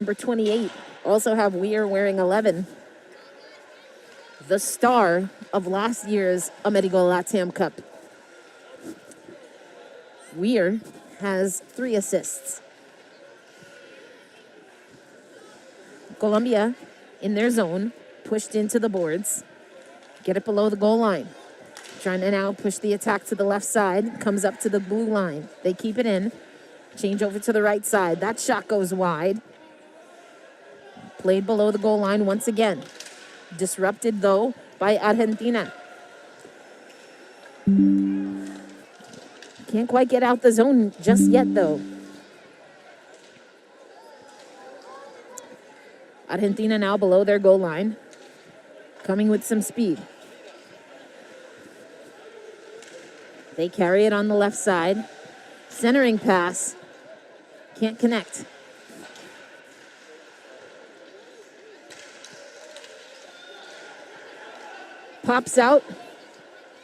Number 28. Also have Weir wearing 11. The star of last year's Amerigo Latamcup. Weir has 3 assists. Colombia, in their zone, pushed into the boards. Get it below the goal line. Trying to now push the attack to the left side. Comes up to the blue line. They keep it in. Change over to the right side. That shot goes wide. Played below the goal line once again. Disrupted, though, by Argentina. Can't quite get out the zone just yet, though. Argentina now below their goal line. Coming with some speed. They carry it on the left side. Centering pass. Can't connect. Pops out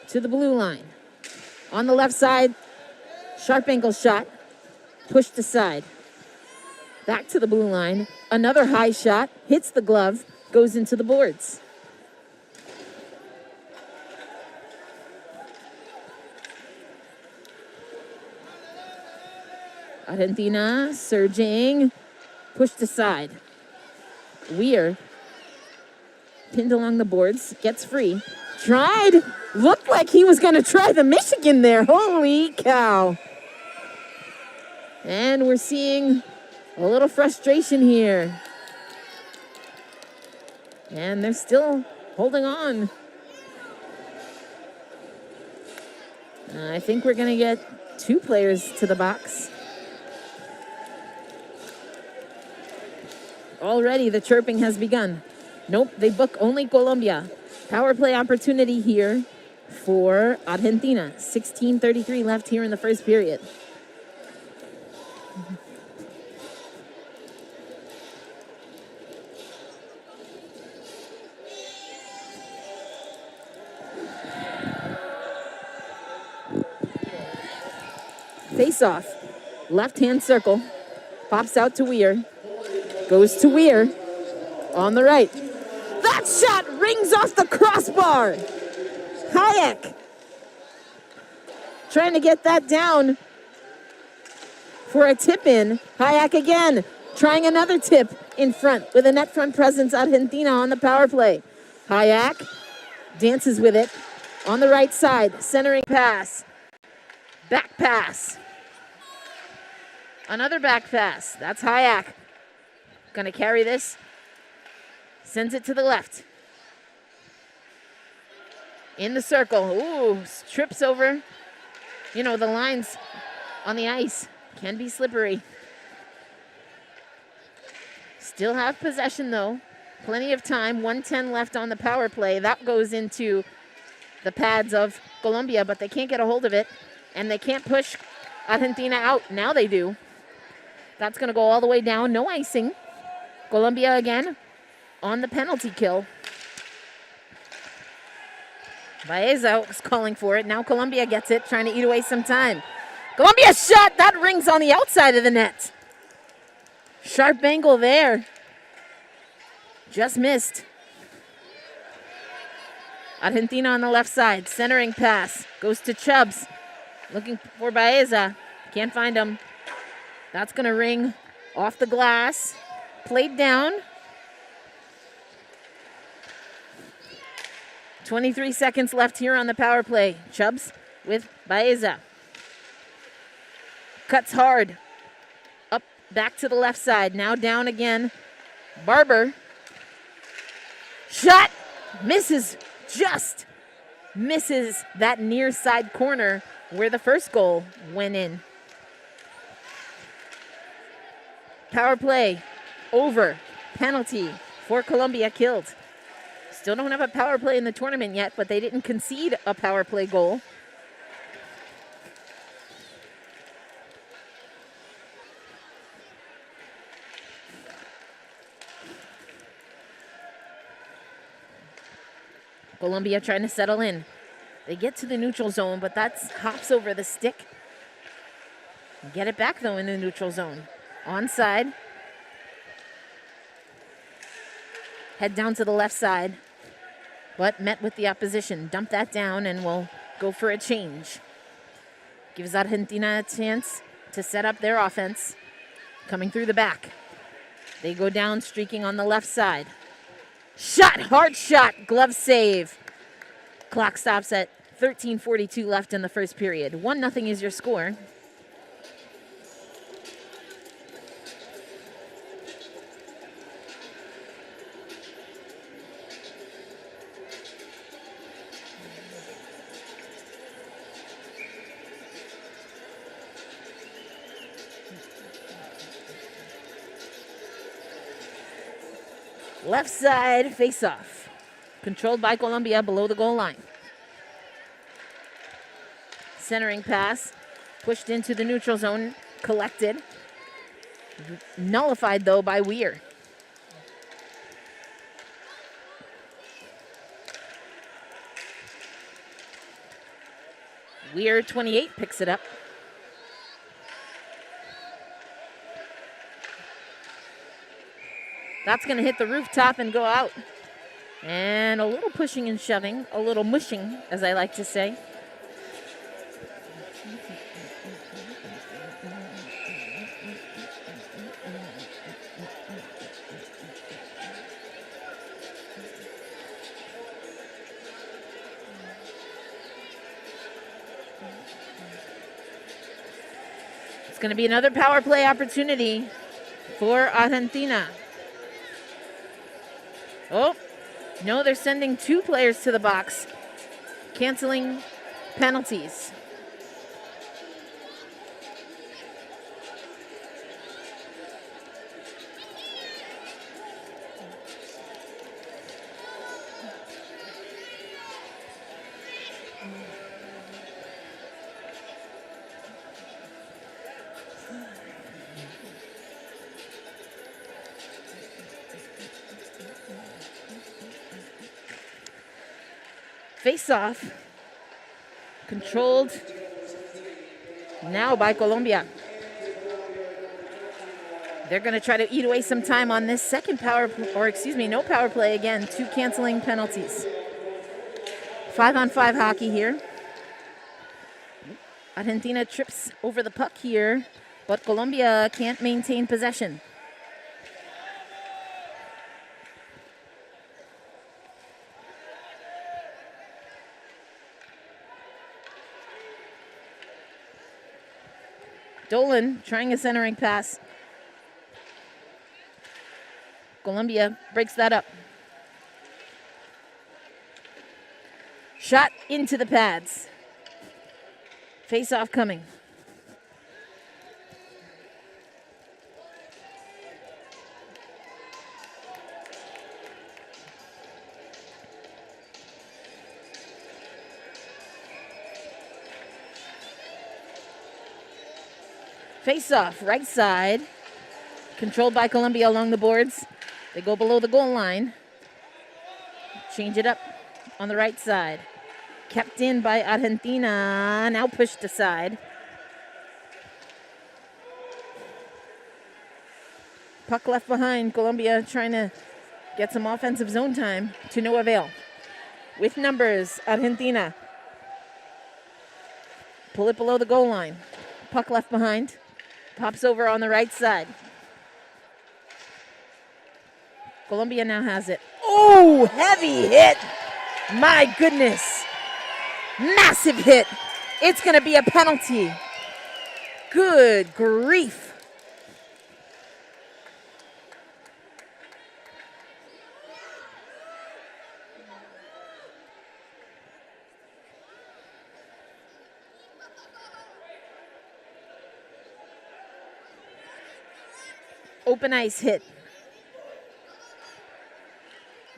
to the blue line. On the left side, sharp angle shot. Pushed aside. Back to the blue line. Another high shot. Hits the glove. Goes into the boards. Argentina surging. Pushed aside. Weir. Pinned along the boards. Gets free. Tried. Looked like he was going to try the Michigan there. Holy cow. And we're seeing a little frustration here. And they're still holding on. I think we're going to get 2 players to the box. Already the chirping has begun. Nope, they book only Colombia. Power play opportunity here for Argentina. 16:33 left here in the first period. Face off. Left-hand circle. Pops out to Weir. Goes to Weir. On the right. That shot rings off the crossbar. Hayek. Trying to get that down for a tip-in. Hayek again. Trying another tip in front with a net front presence. Argentina on the power play. Hayek dances with it. On the right side. Centering pass. Back pass. Another back pass. That's Hayek. Gonna carry this. Sends it to the left. In the circle. Ooh, trips over. You know, the lines on the ice can be slippery. Still have possession, though. Plenty of time. 1:10 left on the power play. That goes into the pads of Colombia, but they can't get a hold of it. And they can't push Argentina out. Now they do. That's going to go all the way down. No icing. Colombia again on the penalty kill. Baeza was calling for it. Now Colombia gets it, trying to eat away some time. Colombia shot. That rings on the outside of the net. Sharp angle there. Just missed. Argentina on the left side. Centering pass. Goes to Chubbs. Looking for Baeza. Can't find him. That's going to ring off the glass. Played down. 23 seconds left here on the power play. Chubbs with Baeza. Cuts hard. Up, back to the left side. Now down again. Barber. Shot. Misses. Just misses that near side corner where the first goal went in. Power play over. Penalty for Colombia killed. Still don't have a power play in the tournament yet, but they didn't concede a power play goal. Colombia trying to settle in. They get to the neutral zone, but that's hops over the stick. Get it back, though, in the neutral zone. Onside. Head down to the left side, but met with the opposition. Dump that down and we'll go for a change. Gives Argentina a chance to set up their offense. Coming through the back. They go down, streaking on the left side. Shot, hard shot, glove save. Clock stops at 13:42 left in the first period. 1-0 is your score. Left side face-off. Controlled by Colombia below the goal line. Centering pass. Pushed into the neutral zone. Collected. Nullified, though, by Weir. Weir, 28, picks it up. That's going to hit the rooftop and go out. And a little pushing and shoving, a little mushing, as I like to say. It's going to be another power play opportunity for Argentina. Oh, no, they're sending 2 players to the box, canceling penalties. Face-off, controlled now by Colombia. They're going to try to eat away some time on this second no power play again. 2 canceling penalties. 5-on-5 hockey here. Argentina trips over the puck here, but Colombia can't maintain possession. Dolan trying a centering pass. Colombia breaks that up. Shot into the pads. Face-off coming. Face-off, right side. Controlled by Colombia along the boards. They go below the goal line. Change it up on the right side. Kept in by Argentina. Now pushed aside. Puck left behind. Colombia trying to get some offensive zone time to no avail. With numbers, Argentina. Pull it below the goal line. Puck left behind. Pops over on the right side. Colombia now has it. Oh, heavy hit. My goodness. Massive hit. It's going to be a penalty. Good grief. Open ice hit.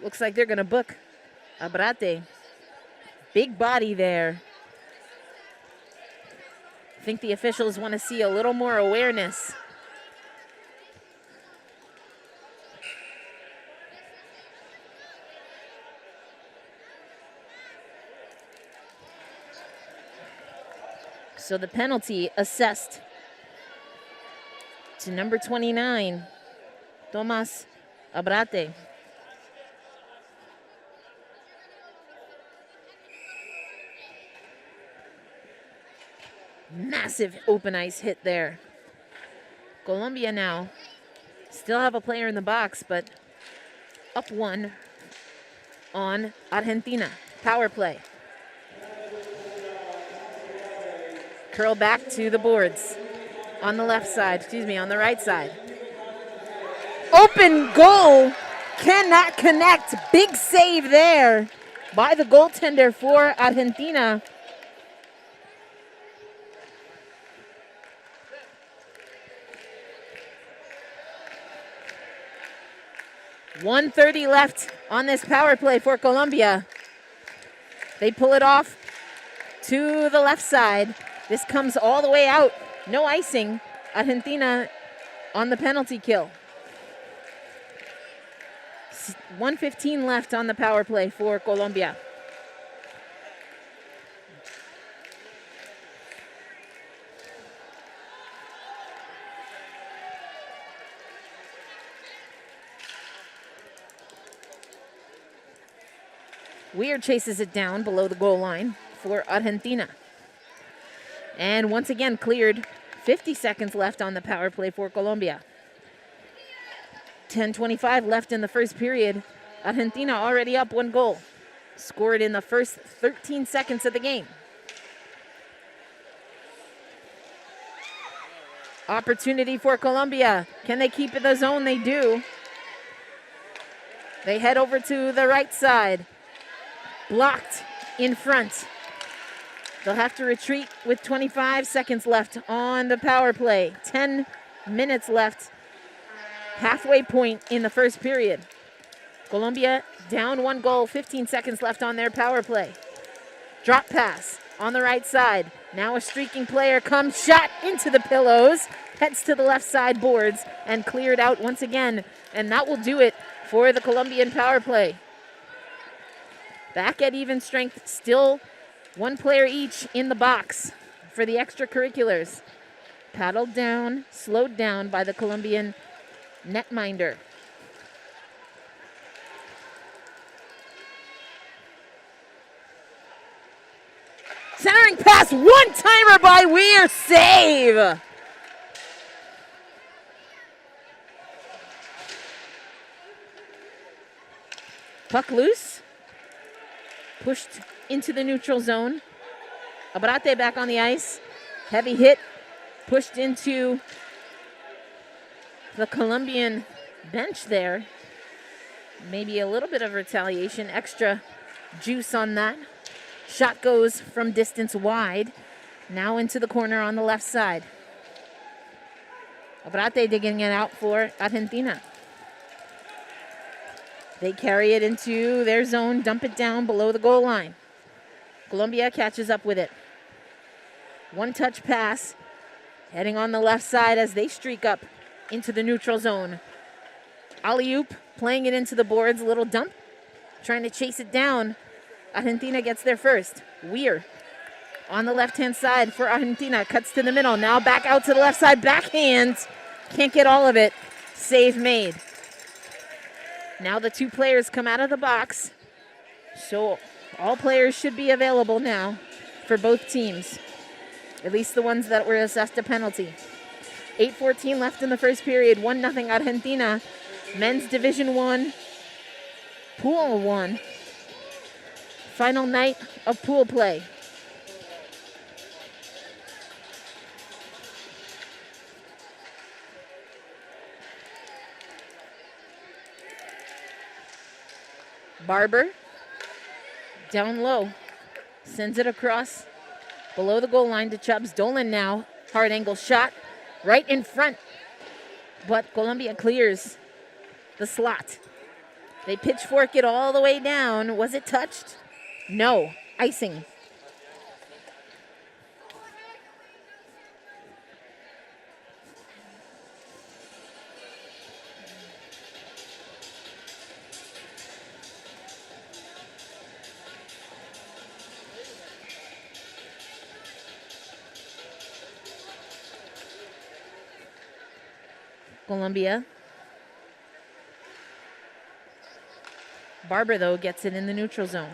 Looks like they're going to book Abrate. Big body there. I think the officials want to see a little more awareness. So the penalty assessed to number 29, Tomas Abrate. Massive open ice hit there. Colombia now still have a player in the box, but up 1 on Argentina. Power play. Curl back to the boards on the left side, on the right side. Open goal, cannot connect. Big save there by the goaltender for Argentina. .130 left on this power play for Colombia. They pull it off to the left side. This comes all the way out. No icing. Argentina on the penalty kill. 1:15 left on the power play for Colombia. Weir chases it down below the goal line for Argentina. And once again cleared. 50 seconds left on the power play for Colombia. 10:25 left in the first period. Argentina already up 1 goal. Scored in the first 13 seconds of the game. Opportunity for Colombia. Can they keep it the zone? They do. They head over to the right side. Blocked in front. They'll have to retreat with 25 seconds left on the power play. 10 minutes left. Halfway point in the first period. Colombia down 1 goal, 15 seconds left on their power play. Drop pass on the right side. Now a streaking player comes, shot into the pillows, heads to the left side boards, and cleared out once again. And that will do it for the Colombian power play. Back at even strength, still 1 player each in the box for the extracurriculars. Paddled down, slowed down by the Colombian netminder. Centering pass, 1-timer by Weir, save! Puck loose. Pushed into the neutral zone. Abrate back on the ice. Heavy hit. Pushed into the Colombian bench there. Maybe a little bit of retaliation. Extra juice on that. Shot goes from distance wide. Now into the corner on the left side. Abrate digging it out for Argentina. They carry it into their zone, dump it down below the goal line. Colombia catches up with it. 1-touch pass, heading on the left side as they streak up into the neutral zone. Alley-oop, playing it into the boards, a little dump, trying to chase it down. Argentina gets there first. Weir on the left-hand side for Argentina, cuts to the middle. Now back out to the left side, backhand. Can't get all of it. Save made. Now the 2 players come out of the box. So all players should be available now for both teams. At least the ones that were assessed a penalty. 8:14 left in the first period. 1-0 Argentina. Men's Division 1. Pool 1. Final night of pool play. Barber, down low, sends it across below the goal line to Chubbs. Dolan now, hard angle shot, right in front. But Colombia clears the slot. They pitchfork it all the way down. Was it touched? No, icing. Colombia. Barber, though, gets it in the neutral zone.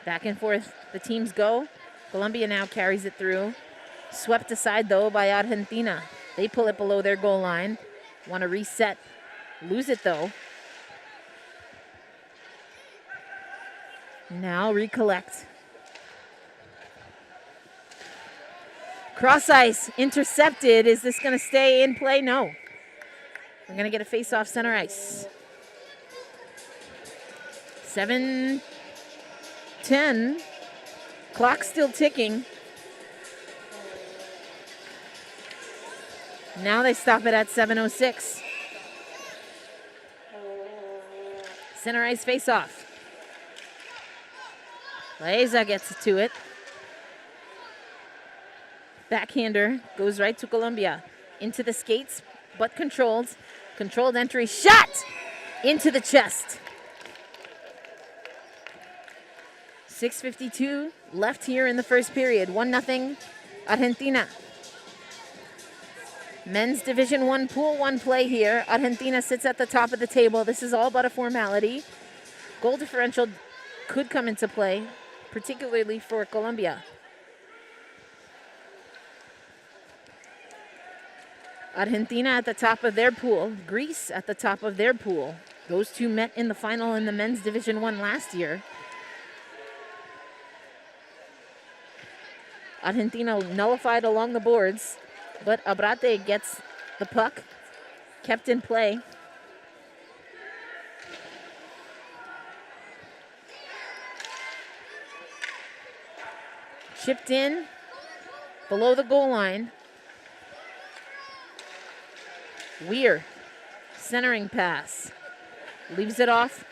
Back and forth the teams go. Colombia now carries it through Swept aside, though, by Argentina. They pull it below their goal line. Want to reset. Lose it, though. Now recollect. Cross ice, intercepted. Is this going to stay in play? No. We're going to get a face-off center ice. 7:10. Clock still ticking. Now they stop it at 7:06. Center ice face-off. Laeza gets to it. Backhander goes right to Colombia. Into the skates, but controlled. Controlled entry, shot! Into the chest. 6:52 left here in the first period. 1-0 Argentina. Men's Division 1 Pool 1 play here. Argentina sits at the top of the table. This is all but a formality. Goal differential could come into play, particularly for Colombia. Argentina at the top of their pool. Greece at the top of their pool. Those two met in the final in the Men's Division 1 last year. Argentina nullified along the boards, but Abrate gets the puck, kept in play. Chipped in below the goal line. Weir, centering pass. Leaves it off.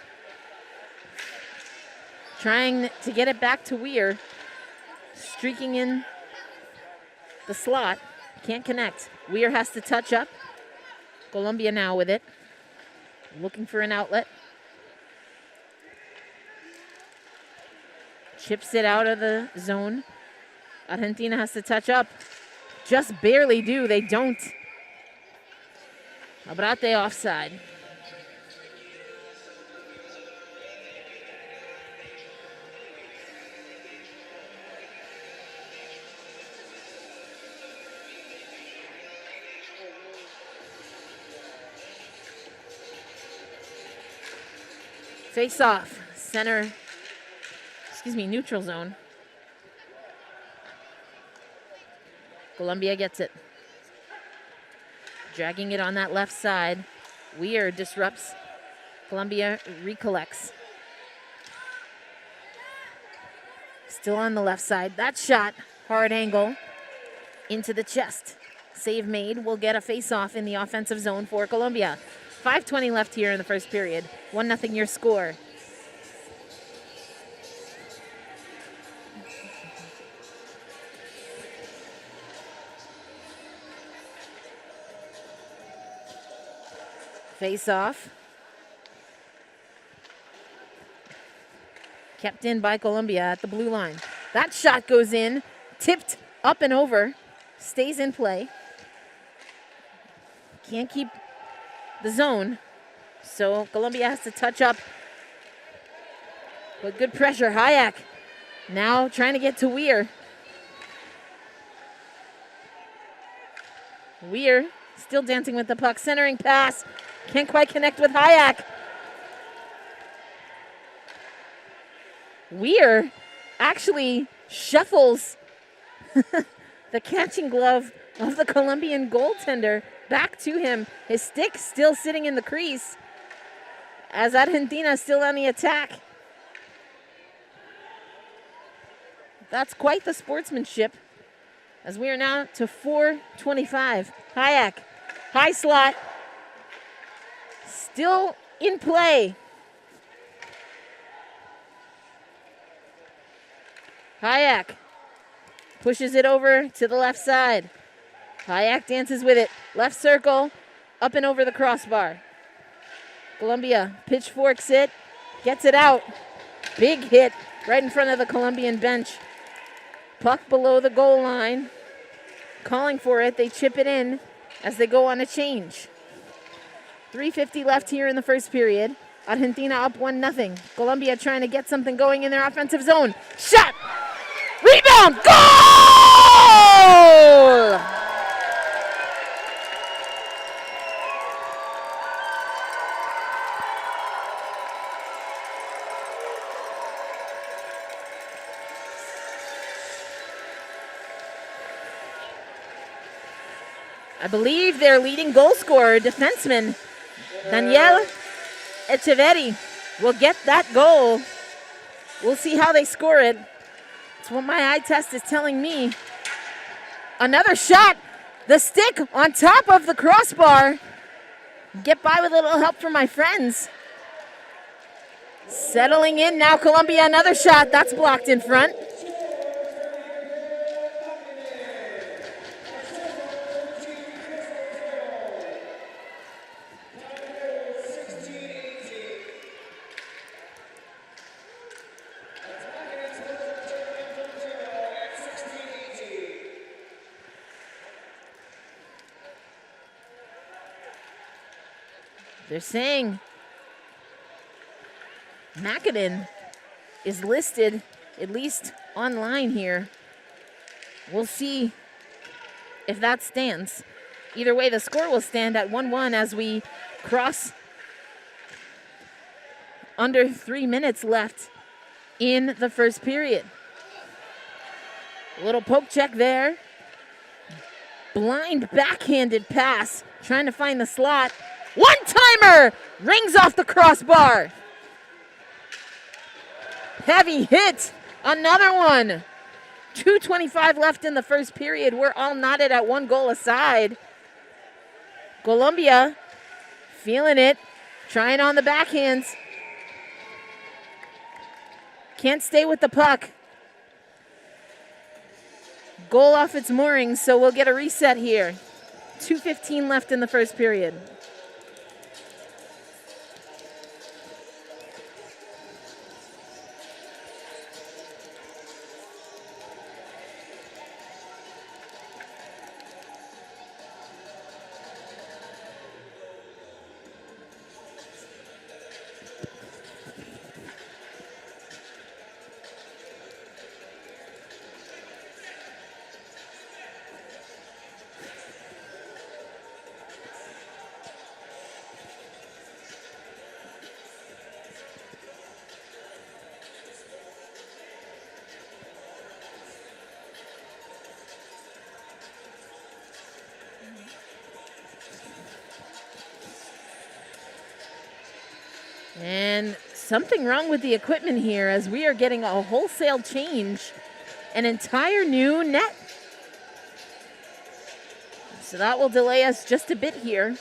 Trying to get it back to Weir. Streaking in the slot. Can't connect. Weir has to touch up. Colombia now with it. Looking for an outlet. Chips it out of the zone. Argentina has to touch up. Just barely do. They don't. Abrate offside. Face off. Neutral zone. Colombia gets it. Dragging it on that left side. Weir disrupts. Colombia recollects. Still on the left side. That shot, hard angle, into the chest. Save made. Will get a face-off in the offensive zone for Colombia. 5:20 left here in the first period. 1-0 your score. Face off. Kept in by Colombia at the blue line. That shot goes in, tipped up and over, stays in play. Can't keep the zone, so Colombia has to touch up. But good pressure, Hayek. Now trying to get to Weir. Weir still dancing with the puck, centering pass. Can't quite connect with Hayek. Weir actually shuffles the catching glove of the Colombian goaltender back to him. His stick still sitting in the crease as Argentina still on the attack. That's quite the sportsmanship as we are now to 4:25. Hayek, high slot, still in play. Hayek pushes it over to the left side. Hayek dances with it. Left circle, up and over the crossbar. Colombia pitchforks it, gets it out. Big hit right in front of the Colombian bench. Puck below the goal line. Calling for it, they chip it in as they go on a change. 3:50 left here in the first period. Argentina up 1-0. Colombia trying to get something going in their offensive zone. Shot! Rebound! Goal! I believe their leading goal scorer, defenseman, Daniel Echeverri, will get that goal. We'll see how they score it. It's what my eye test is telling me. Another shot. The stick on top of the crossbar. Get by with a little help from my friends. Settling in now, Colombia. Another shot. That's blocked in front. They're saying Macadin is listed, at least online here. We'll see if that stands. Either way, the score will stand at 1-1 as we cross under 3 minutes left in the first period. A little poke check there. Blind backhanded pass, trying to find the slot. One-timer! Rings off the crossbar. Heavy hit. Another one. 2:25 left in the first period. We're all knotted at 1 goal aside. Colombia feeling it. Trying on the backhands. Can't stay with the puck. Goal off its moorings, so we'll get a reset here. 2:15 left in the first period. And something wrong with the equipment here as we are getting a wholesale change, an entire new net. So that will delay us just a bit here.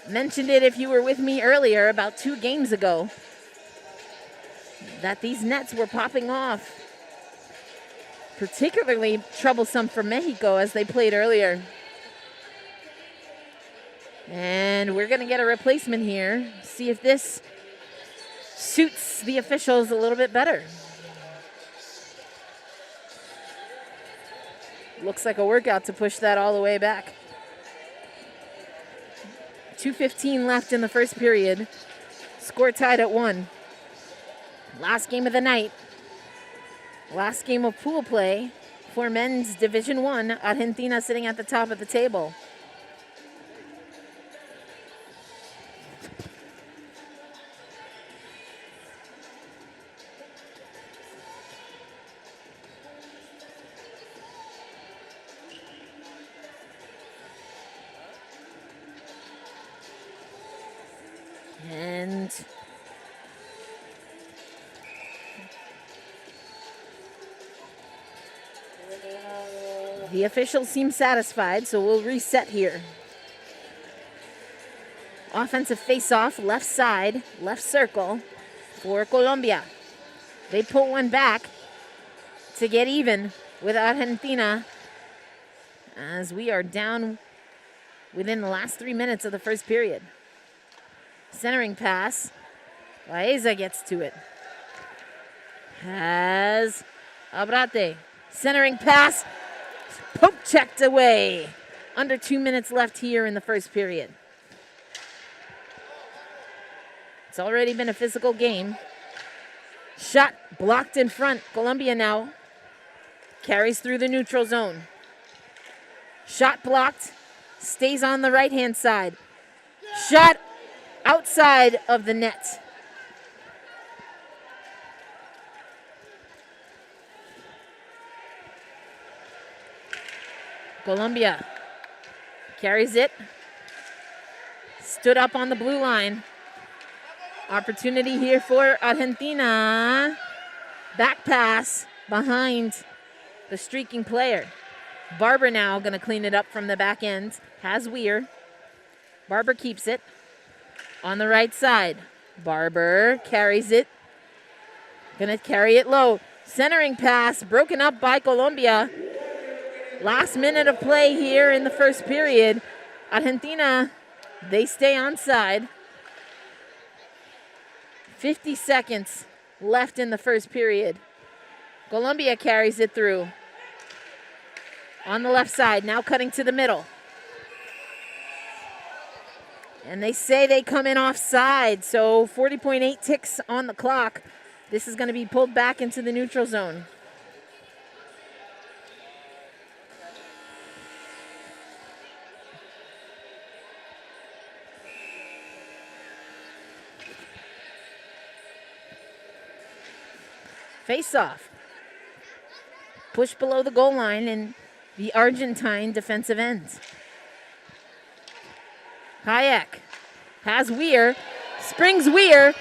Mentioned it if you were with me earlier about 2 games ago, that these nets were popping off. Particularly troublesome for Mexico as they played earlier. And we're going to get a replacement here. See if this suits the officials a little bit better. Looks like a workout to push that all the way back. 2:15 left in the first period. Score tied at 1. Last game of the night. Last game of pool play for men's Division 1. Argentina sitting at the top of the table. And the officials seem satisfied, so we'll reset here. Offensive face-off, left side, left circle for Colombia. They pull one back to get even with Argentina as we are down within the last 3 minutes of the first period. Centering pass. Baeza gets to it. Has Abrate. Centering pass. Poke checked away. Under 2 minutes left here in the first period. It's already been a physical game. Shot blocked in front. Colombia now carries through the neutral zone. Shot blocked. Stays on the right-hand side. Shot outside of the net. Colombia carries it. Stood up on the blue line. Opportunity here for Argentina. Back pass behind the streaking player. Barber now going to clean it up from the back end. Has Weir. Barber keeps it on the right side. Barber carries it. Going to carry it low. Centering pass broken up by Colombia. Last minute of play here in the first period. Argentina, they stay onside. 50 seconds left in the first period. Colombia carries it through. On the left side, now cutting to the middle. And they say they come in offside, so 40.8 ticks on the clock. This is going to be pulled back into the neutral zone. Face off. Push below the goal line in the Argentine defensive end. Hayek has Weir. Springs Weir.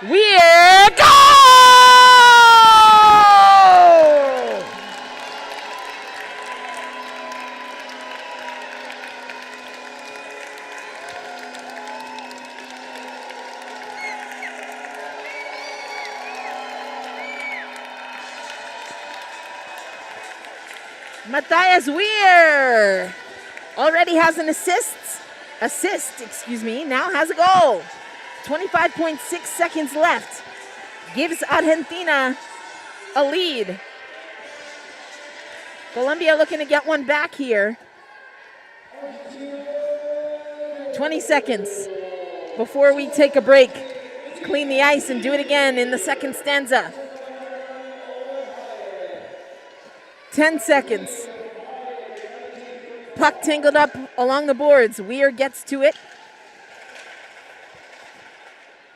Weir. Goal! Matthias Weir already has an assist, now has a goal. 25.6 seconds left. Gives Argentina a lead. Colombia looking to get one back here. 20 seconds before we take a break. Clean the ice and do it again in the second stanza. 10 seconds. Puck tangled up along the boards. Weir gets to it.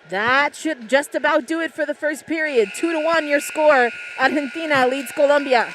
That should just about do it for the first period. 2-1 your score. Argentina leads Colombia.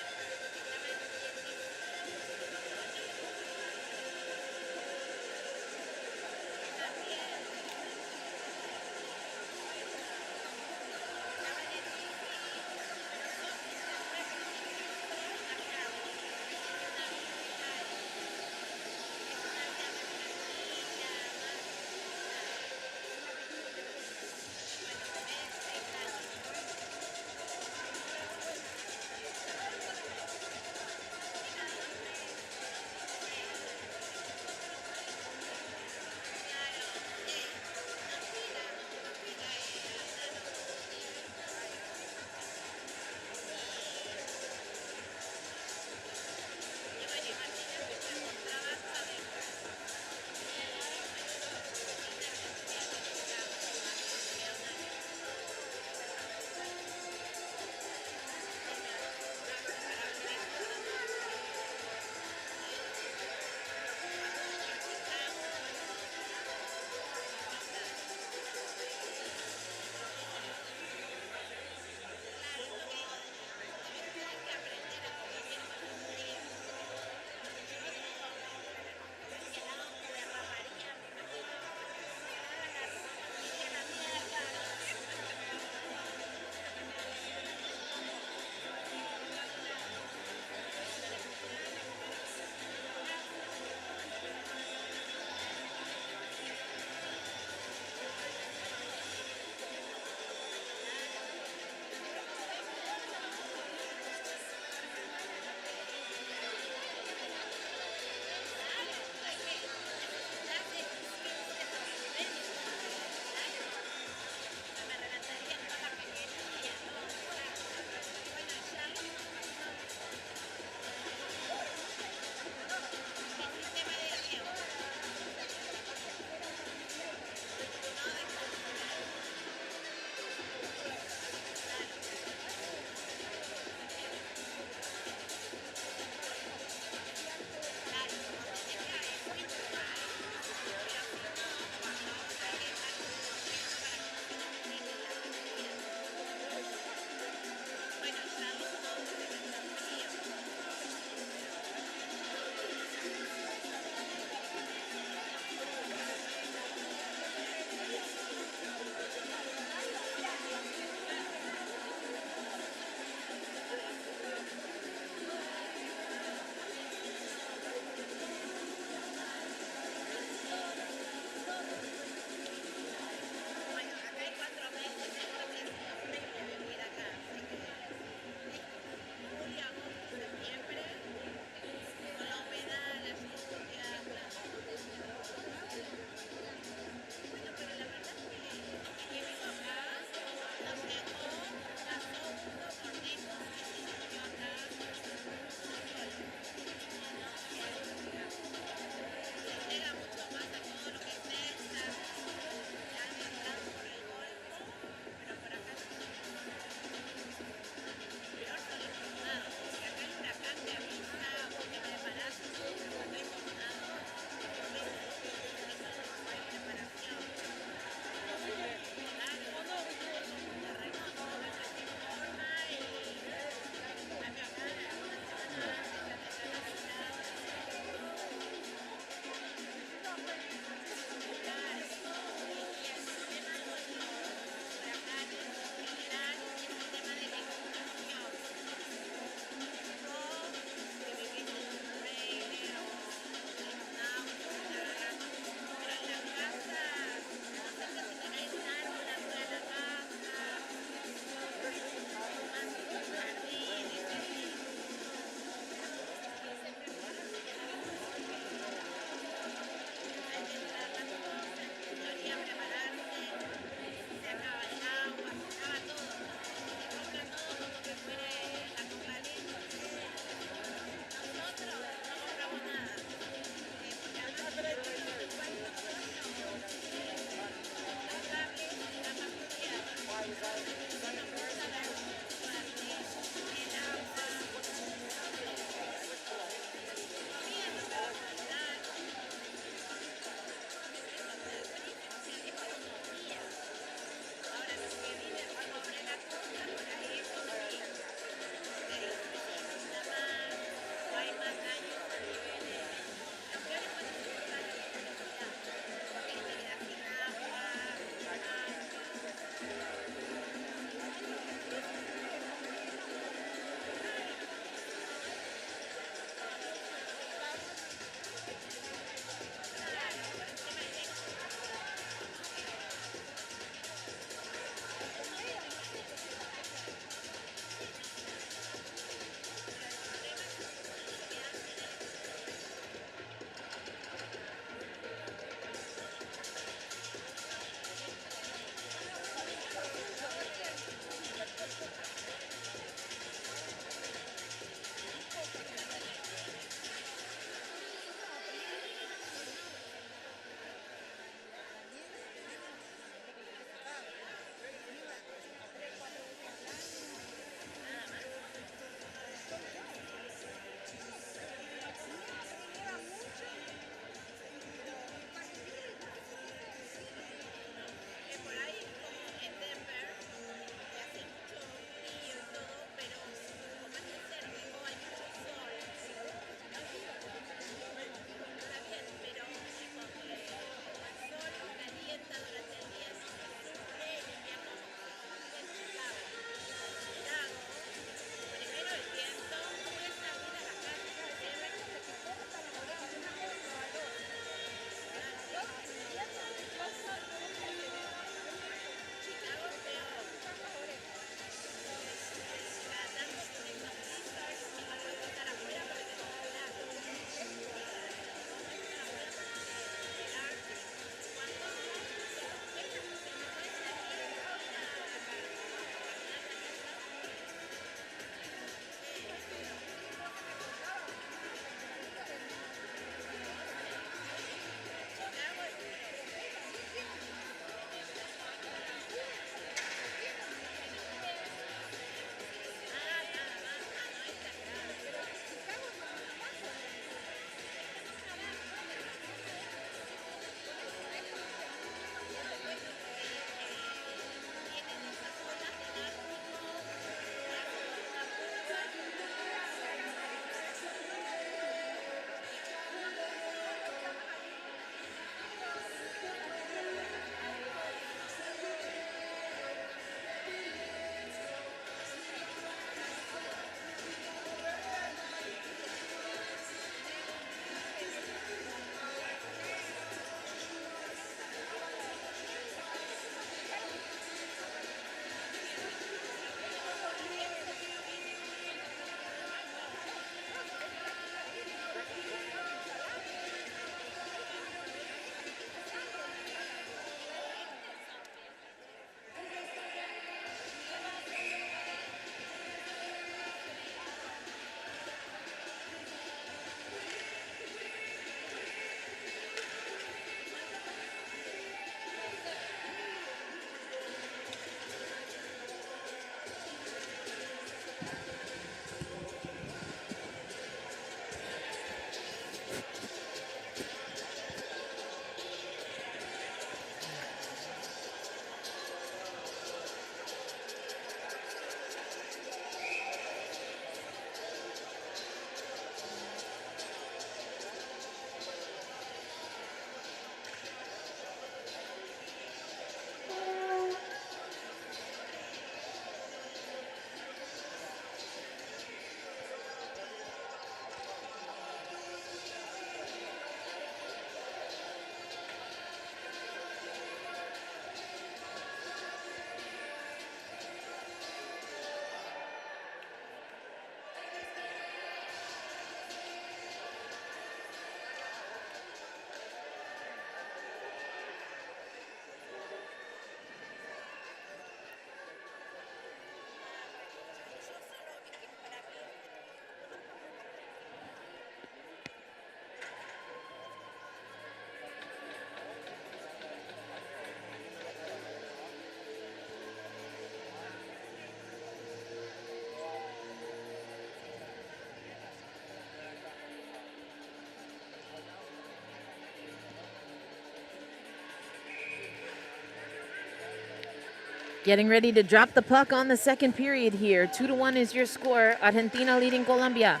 Getting ready to drop the puck on the second period here. 2-1 is your score. Argentina leading Colombia.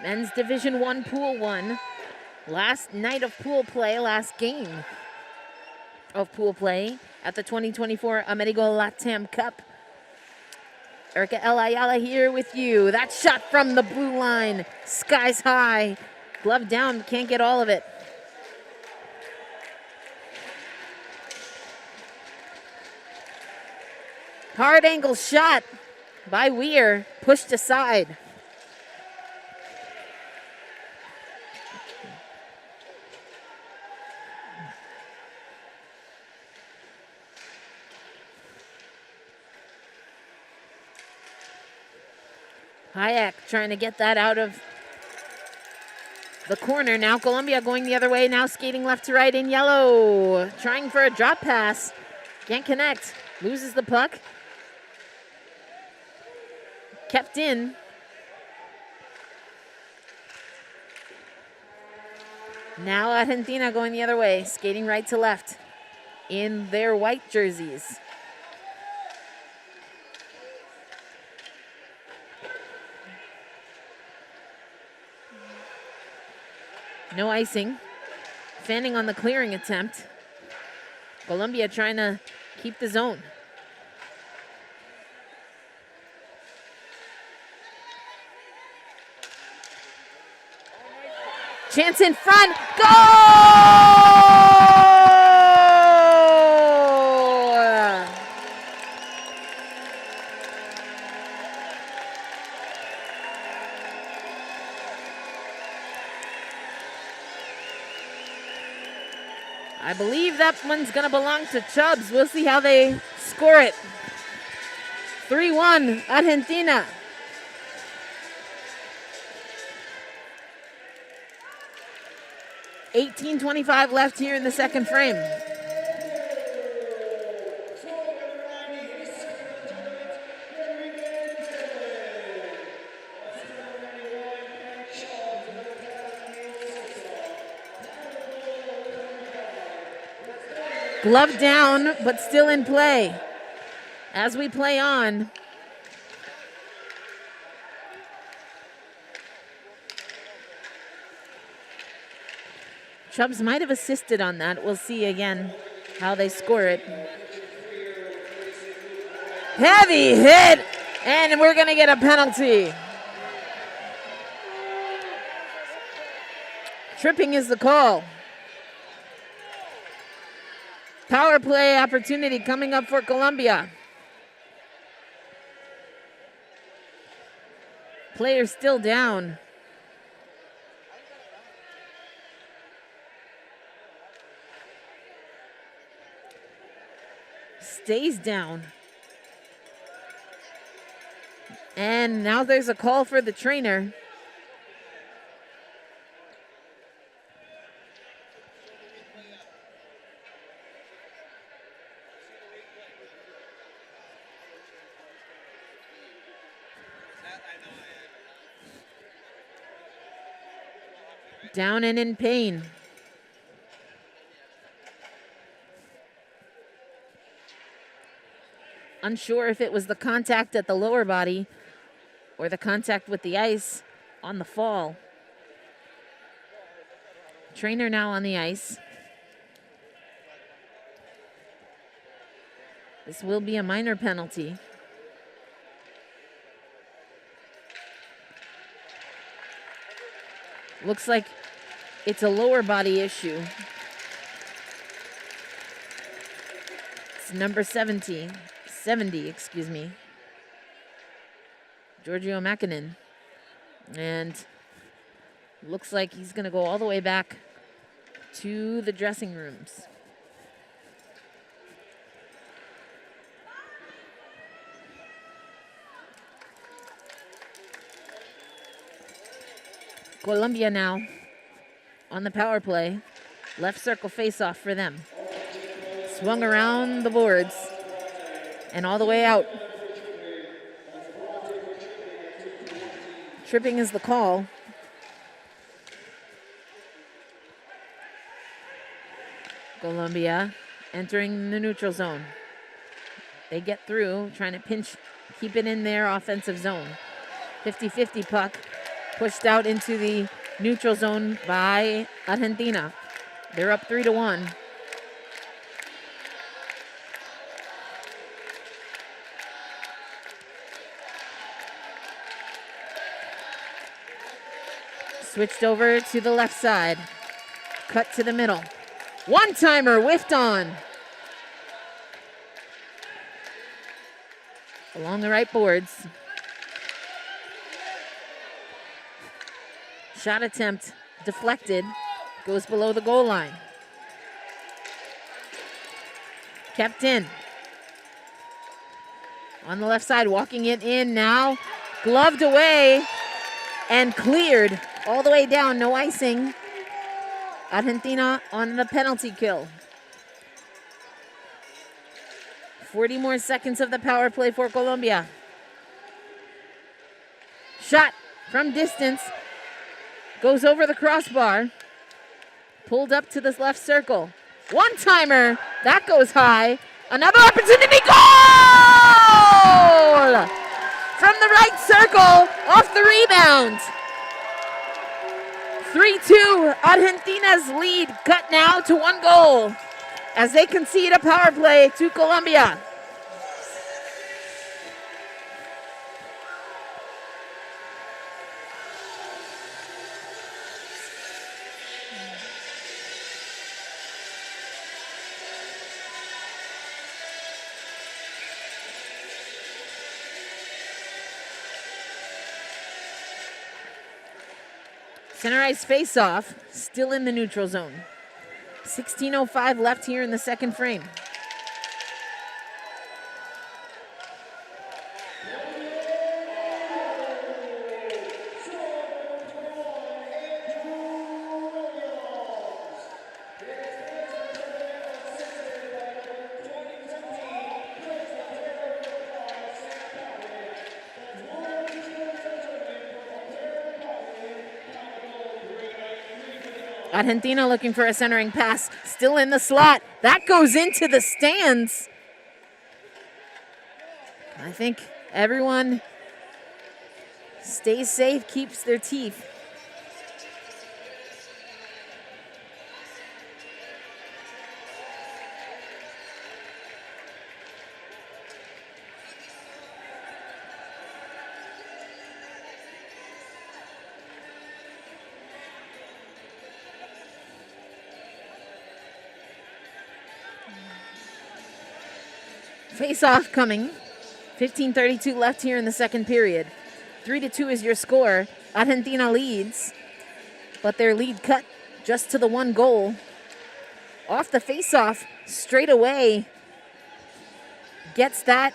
Men's Division 1 Pool 1. Last night of pool play, last game of pool play at the 2024 Amerigo Latamcup. Erica El Ayala here with you. That shot from the blue line, skies high. Glove down, can't get all of it. Hard angle shot by Weir, pushed aside. Hayek trying to get that out of the corner. Now Colombia going the other way. Now skating left to right in yellow. Trying for a drop pass. Can't connect. Loses the puck. Kept in. Now Argentina going the other way. Skating right to left in their white jerseys. No icing. Fanning on the clearing attempt. Colombia trying to keep the zone. Chance in front. Goal! I believe that one's going to belong to Chubbs. We'll see how they score it. 3-1, Argentina. $18:25 left here in the second frame. Glove down, but still in play. As we play on. Chubbs might have assisted on that. We'll see again how they score it. Heavy hit, and we're going to get a penalty. Tripping is the call. Power play opportunity coming up for Colombia. Player still down. Stays down. And now there's a call for the trainer. Down and in pain. Unsure if it was the contact at the lower body or the contact with the ice on the fall. Trainer now on the ice. This will be a minor penalty. Looks like it's a lower body issue. It's number 70, excuse me. Giorgio Makinen. And looks like he's going to go all the way back to the dressing rooms. Colombia now on the power play. Left circle face-off for them. Swung around the boards and all the way out. Tripping is the call. Colombia entering the neutral zone. They get through, trying to pinch, keep it in their offensive zone. 50-50 puck pushed out into the neutral zone by Argentina. They're up 3-1. Switched over to the left side. Cut to the middle. One-timer whiffed on. Along the right boards. Shot attempt deflected. Goes below the goal line. Kept in. On the left side, walking it in now. Gloved away and cleared all the way down. No icing. Argentina on the penalty kill. 40 more seconds of the power play for Colombia. Shot from distance. Goes over the crossbar. Pulled up to this left circle. One-timer. That goes high. Another opportunity. Goal! From the right circle. Off the rebound. 3-2. Argentina's lead cut now to 1 goal as they concede a power play to Colombia. Center ice face-off, still in the neutral zone. 16:05 left here in the second frame. Argentina looking for a centering pass, still in the slot. That goes into the stands. I think everyone stays safe, keeps their teeth. Face-off coming. 15:32 left here in the second period. 3-2 is your score. Argentina leads, but their lead cut just to the 1 goal. Off the face-off, straight away, gets that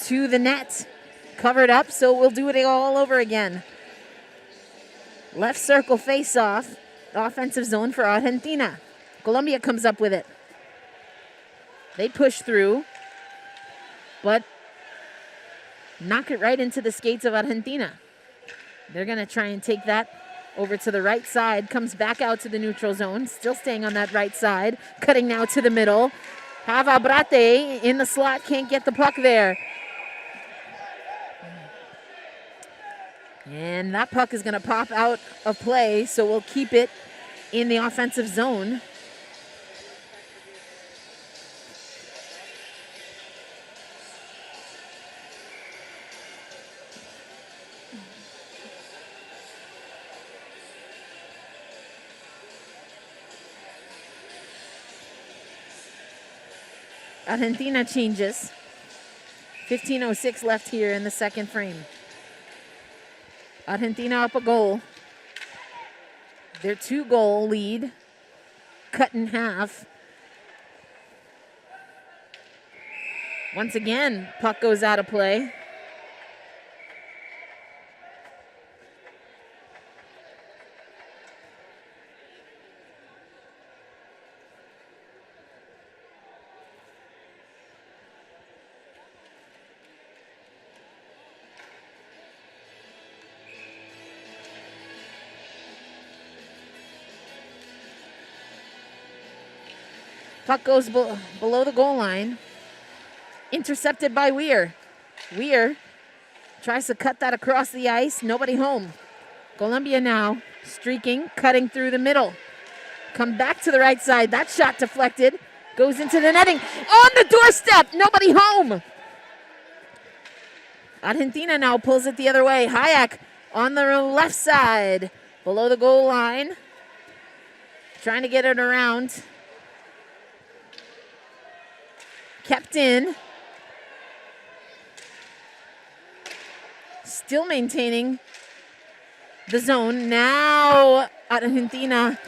to the net. Covered up, so we'll do it all over again. Left circle face-off, offensive zone for Argentina. Colombia comes up with it. They push through, but knock it right into the skates of Argentina. They're going to try and take that over to the right side. Comes back out to the neutral zone. Still staying on that right side. Cutting now to the middle. Havabrate in the slot. Can't get the puck there. And that puck is going to pop out of play, so we'll keep it in the offensive zone. Argentina changes. 15:06 left here in the second frame. Argentina up a goal. Their 2-goal lead cut in half. Once again, puck goes out of play. Puck goes below the goal line. Intercepted by Weir. Weir tries to cut that across the ice. Nobody home. Colombia now streaking, cutting through the middle. Come back to the right side. That shot deflected. Goes into the netting. On the doorstep. Nobody home. Argentina now pulls it the other way. Hayek on the left side. Below the goal line. Trying to get it around. Kept in. Still maintaining the zone. Now Argentina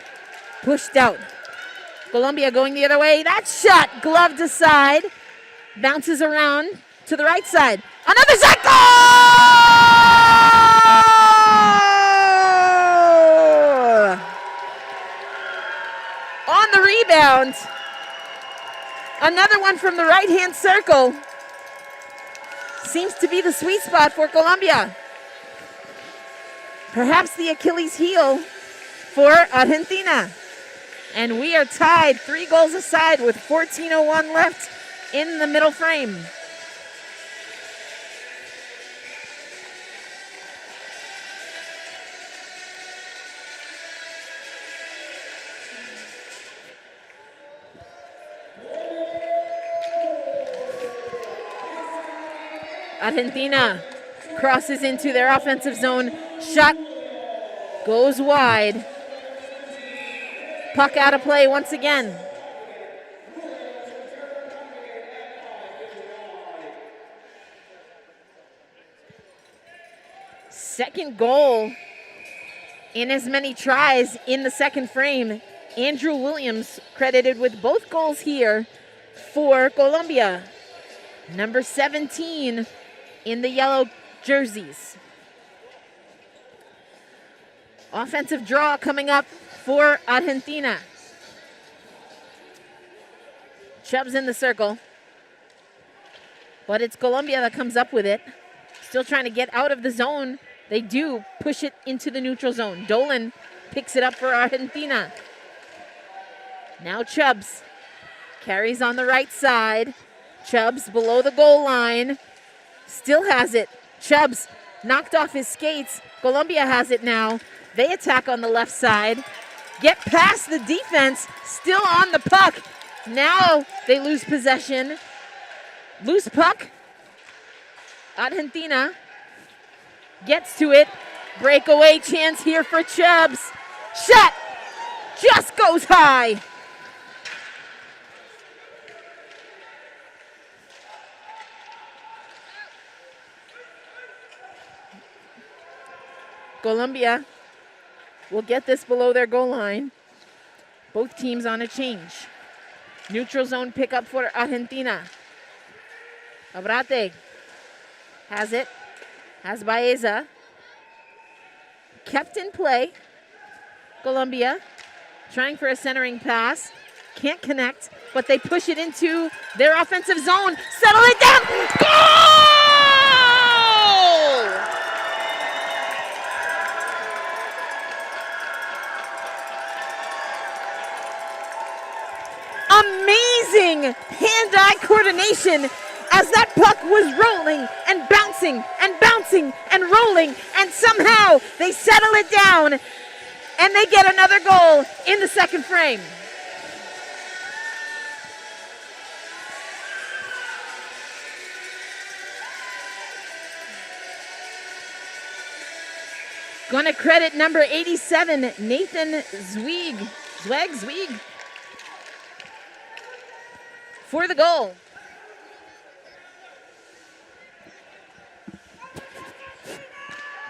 pushed out. Colombia going the other way. That shot gloved aside. Bounces around to the right side. Another shot. Goal! On the rebound. Another one from the right-hand circle. Seems to be the sweet spot for Colombia. Perhaps the Achilles heel for Argentina. And we are tied 3 goals aside with 14:01 left in the middle frame. Argentina crosses into their offensive zone. Shot goes wide. Puck out of play once again. Second goal in as many tries in the second frame. Andrew Williams credited with both goals here for Colombia. Number 17 in the yellow jerseys. Offensive draw coming up for Argentina. Chubb's in the circle. But it's Colombia that comes up with it. Still trying to get out of the zone. They do push it into the neutral zone. Dolan picks it up for Argentina. Now Chubbs carries on the right side. Chubbs below the goal line. Still has it. Chubbs knocked off his skates. Colombia has it now. They attack on the left side. Get past the defense. Still on the puck. Now they lose possession. Loose puck. Argentina gets to it. Breakaway chance here for Chubbs. Shot just goes high. Colombia will get this below their goal line. Both teams on a change. Neutral zone pickup for Argentina. Abrate has it. Has Baeza. Kept in play. Colombia trying for a centering pass. Can't connect, but they push it into their offensive zone. Settle it down. Goal! Amazing hand-eye coordination as that puck was rolling and bouncing and bouncing and rolling, and somehow they settle it down and they get another goal in the second frame. Gonna credit number 87, Nathan Zweig, for the goal.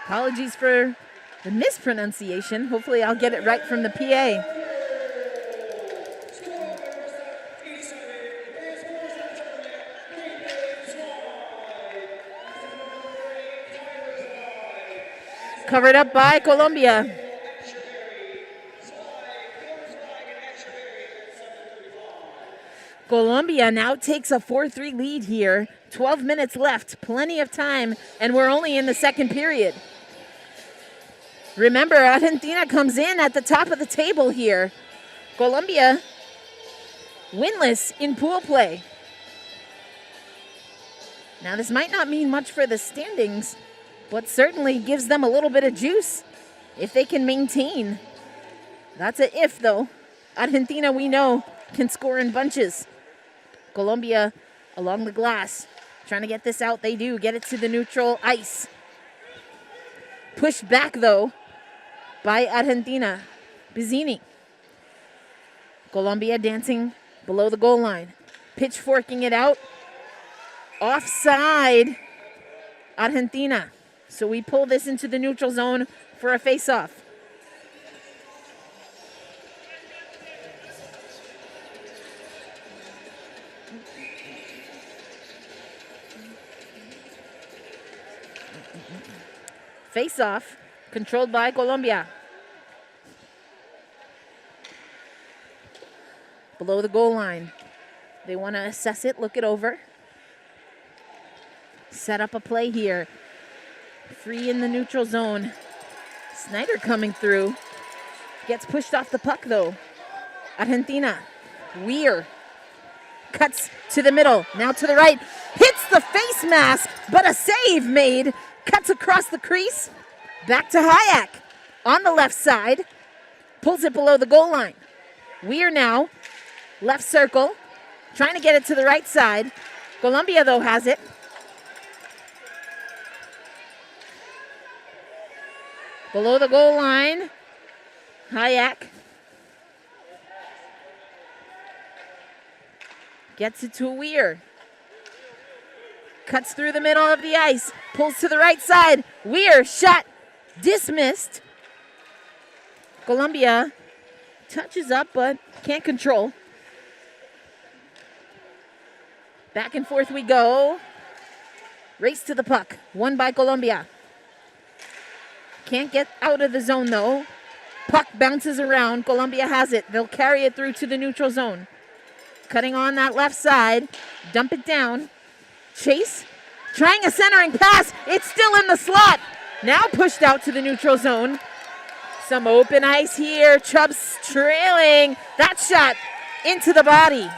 Apologies for the mispronunciation. Hopefully I'll get it right from the PA. Covered up by Colombia. Colombia now takes a 4-3 lead here. 12 minutes left, plenty of time, and we're only in the second period. Remember, Argentina comes in at the top of the table here. Colombia winless in pool play. Now, this might not mean much for the standings, but certainly gives them a little bit of juice if they can maintain. That's a if, though. Argentina, we know, can score in bunches. Colombia along the glass, trying to get this out. They do get it to the neutral ice. Pushed back, though, by Argentina. Bizzini. Colombia dancing below the goal line. Pitchforking it out. Offside, Argentina. So we pull this into the neutral zone for a face-off. Face-off, controlled by Colombia. Below the goal line. They want to assess it, look it over. Set up a play here. Free in the neutral zone. Snyder coming through. Gets pushed off the puck, though. Argentina. Weir. Cuts to the middle. Now to the right. Hits the face mask, but a save made. Cuts across the crease. Back to Hayek. On the left side. Pulls it below the goal line. Weir now. Left circle. Trying to get it to the right side. Colombia, though, has it. Below the goal line. Hayek. Gets it to Weir. Cuts through the middle of the ice. Pulls to the right side. Weir, shot. Dismissed. Colombia touches up, but can't control. Back and forth we go. Race to the puck. Won by Colombia. Can't get out of the zone, though. Puck bounces around. Colombia has it. They'll carry it through to the neutral zone. Cutting on that left side. Dump it down. Chase. Trying a centering pass. It's still in the slot. Now pushed out to the neutral zone. Some open ice here. Chubb's trailing. That shot into the body.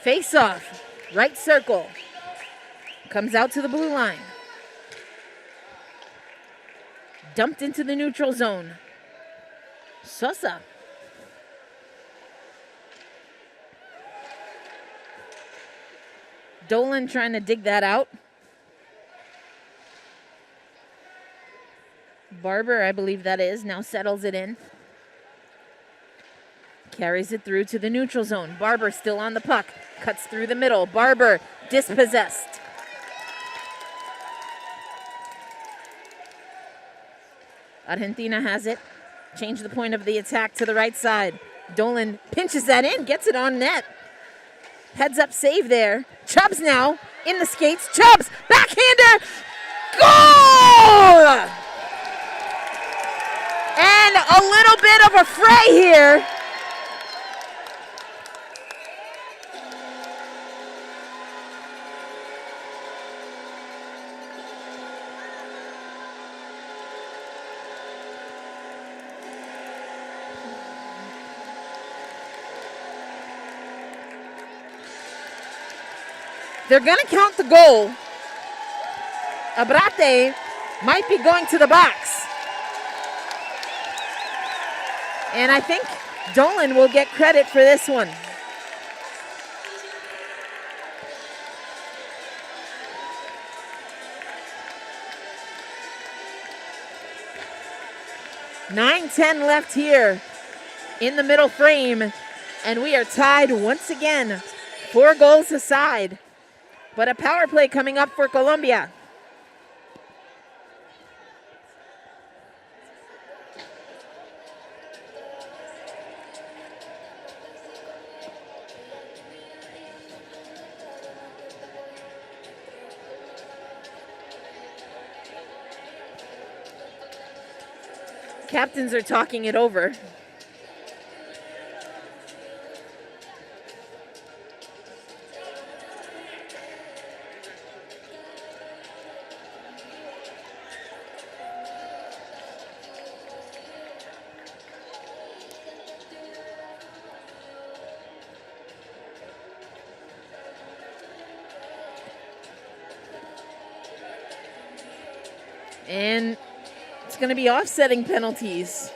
Face off, right circle, comes out to the blue line. Dumped into the neutral zone. Sosa. Dolan trying to dig that out. Barber, I believe that is, now settles it in. Carries it through to the neutral zone. Barber still on the puck. Cuts through the middle. Barber dispossessed. Argentina has it. Change the point of the attack to the right side. Dolan pinches that in. Gets it on net. Heads up save there. Chubbs now in the skates. Chubbs backhander. Goal! And a little bit of a fray here. They're going to count the goal. Abrate might be going to the box. And I think Dolan will get credit for this one. .9:10 left here in the middle frame. And we are tied once again, 4 goals aside. But a power play coming up for Colombia. captains are talking it over. And it's going to be offsetting penalties.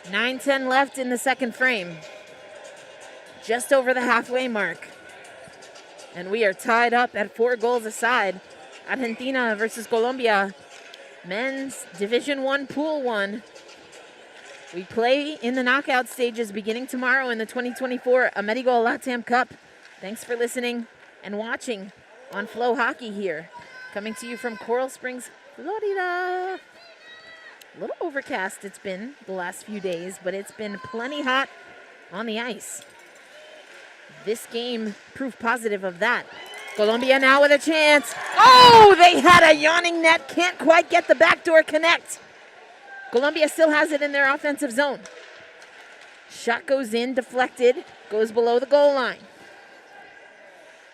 (9:10) left in the second frame. Just over the halfway mark. And we are tied up at 4 goals aside. Argentina versus Colombia. Men's Division 1 Pool 1. We play in the knockout stages beginning tomorrow in the 2024 Amerigo Latamcup. Thanks for listening and watching on Flow Hockey here. Coming to you from Coral Springs, Florida. A little overcast it's been the last few days, but it's been plenty hot on the ice. This game proved positive of that. Colombia now with a chance. Oh, they had a yawning net. Can't quite get the backdoor connect. Colombia still has it in their offensive zone. Shot goes in, deflected, goes below the goal line.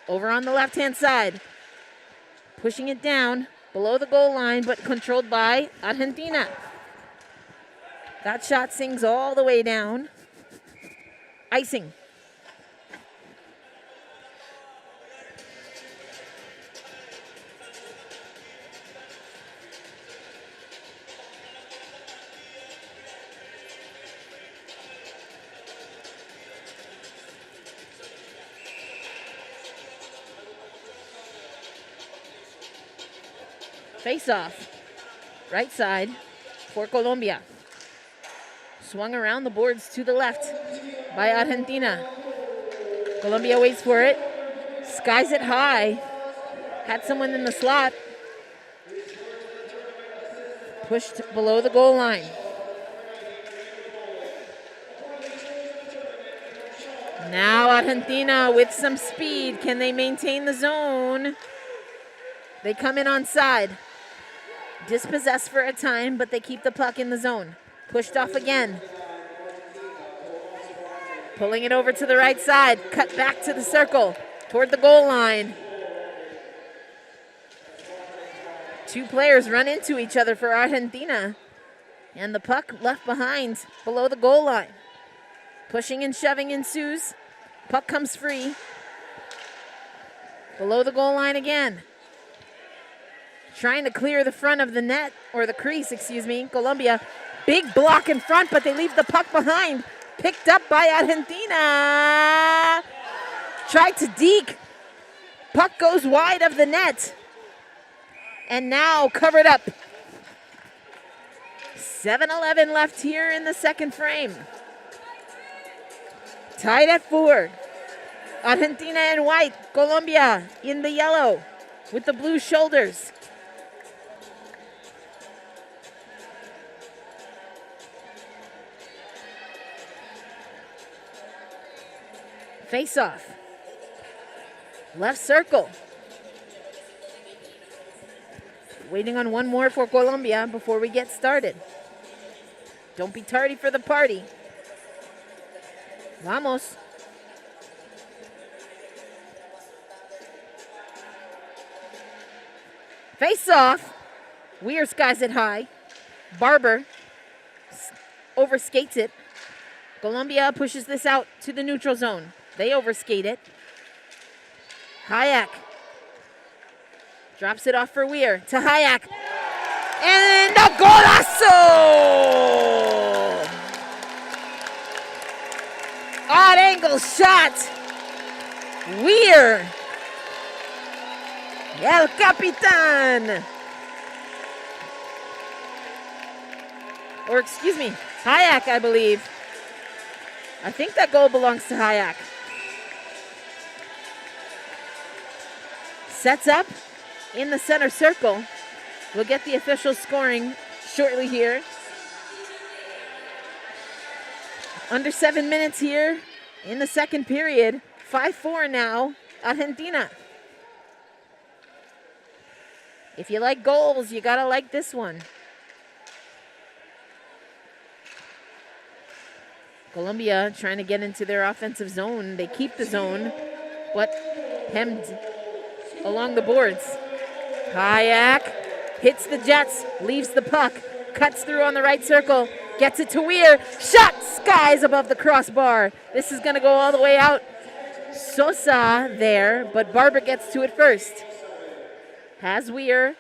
Over on the left-hand side. Pushing it down below the goal line, but controlled by Argentina. That shot sings all the way down. Icing. Face off. Right side for Colombia. Swung around the boards to the left by Argentina. Colombia waits for it. Skies it high. Had someone in the slot. Pushed below the goal line. Now Argentina with some speed. Can they maintain the zone? They come in on side. Dispossessed for a time, but they keep the puck in the zone. Pushed off again. Pulling it over to the right side. Cut back to the circle. Toward the goal line. 2 players run into each other for Argentina. And the puck left behind below the goal line. Pushing and shoving ensues. Puck comes free. Below the goal line again. Trying to clear the front of the net, or the crease, excuse me. Colombia, big block in front, but they leave the puck behind. Picked up by Argentina. Tried to deke. Puck goes wide of the net. And now covered up. 7:11 left here in the second frame. Tied at 4. Argentina in white, Colombia in the yellow with the blue shoulders. Face off. Left circle. Waiting on one more for Colombia before we get started. Don't be tardy for the party. Vamos. Face off. Weir skies it high. Barber overskates it. Colombia pushes this out to the neutral zone. They overskate it. Hayek drops it off for Weir to Hayek. And a golazo! Odd angle shot. Weir. El Capitan. Or excuse me, Hayek, I believe. I think that goal belongs to Hayek. Sets up in the center circle. We'll get the official scoring shortly here. Under 7 minutes here in the second period. 5-4 now, Argentina. If you like goals, you gotta like this one. Colombia trying to get into their offensive zone. They keep the zone, but hemmed along the boards. Hayek hits the Jets, leaves the puck, cuts through on the right circle, gets it to Weir. Shot skies above the crossbar. This is going to go all the way out. Sosa there, but Barber gets to it first. Has Weir,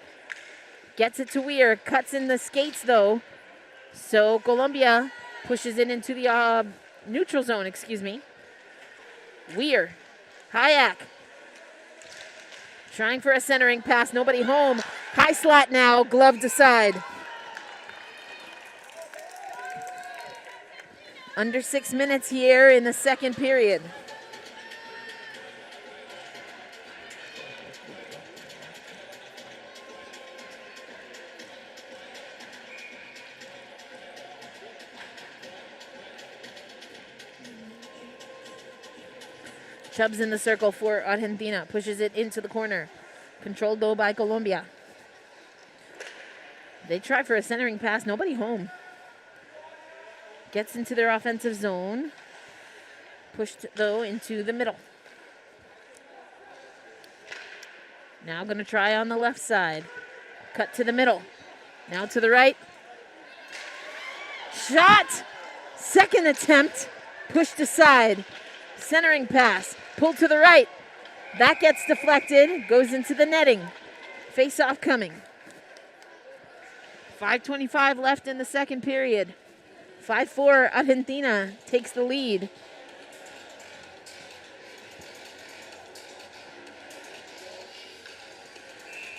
gets it to Weir, cuts in the skates though. So Colombia pushes it into the neutral zone, Weir, Hayek, trying for a centering pass, nobody home. High slot now, gloved aside. Under 6 minutes here in the second period. Chubb's in the circle for Argentina. Pushes it into the corner. Controlled though by Colombia. They try for a centering pass. Nobody home. Gets into their offensive zone. Pushed though into the middle. Now going to try on the left side. Cut to the middle. Now to the right. Shot! Second attempt. Pushed aside. Centering pass. Pulled to the right. That gets deflected. Goes into the netting. Face-off coming. 5:25 left in the second period. 5-4 Argentina takes the lead.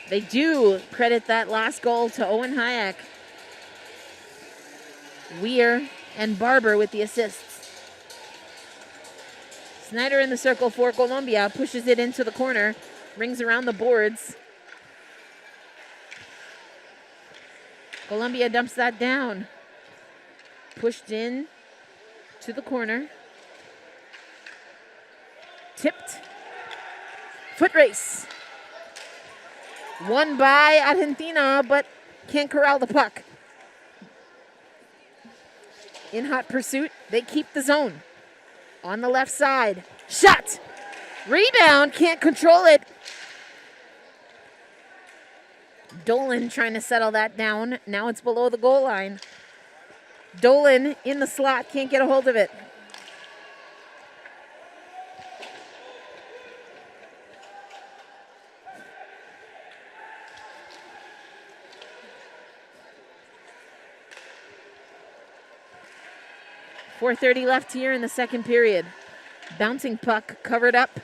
They do credit that last goal to Owen Hayek. Weir and Barber with the assists. Snyder in the circle for Colombia, pushes it into the corner, rings around the boards. Colombia dumps that down. Pushed in to the corner. Tipped. Foot race. Won by Argentina, but can't corral the puck. In hot pursuit, they keep the zone. On the left side. Shot! Rebound, can't control it. Dolan trying to settle that down. Now it's below the goal line. Dolan in the slot, can't get a hold of it. .430 left here in the second period. Bouncing puck covered up.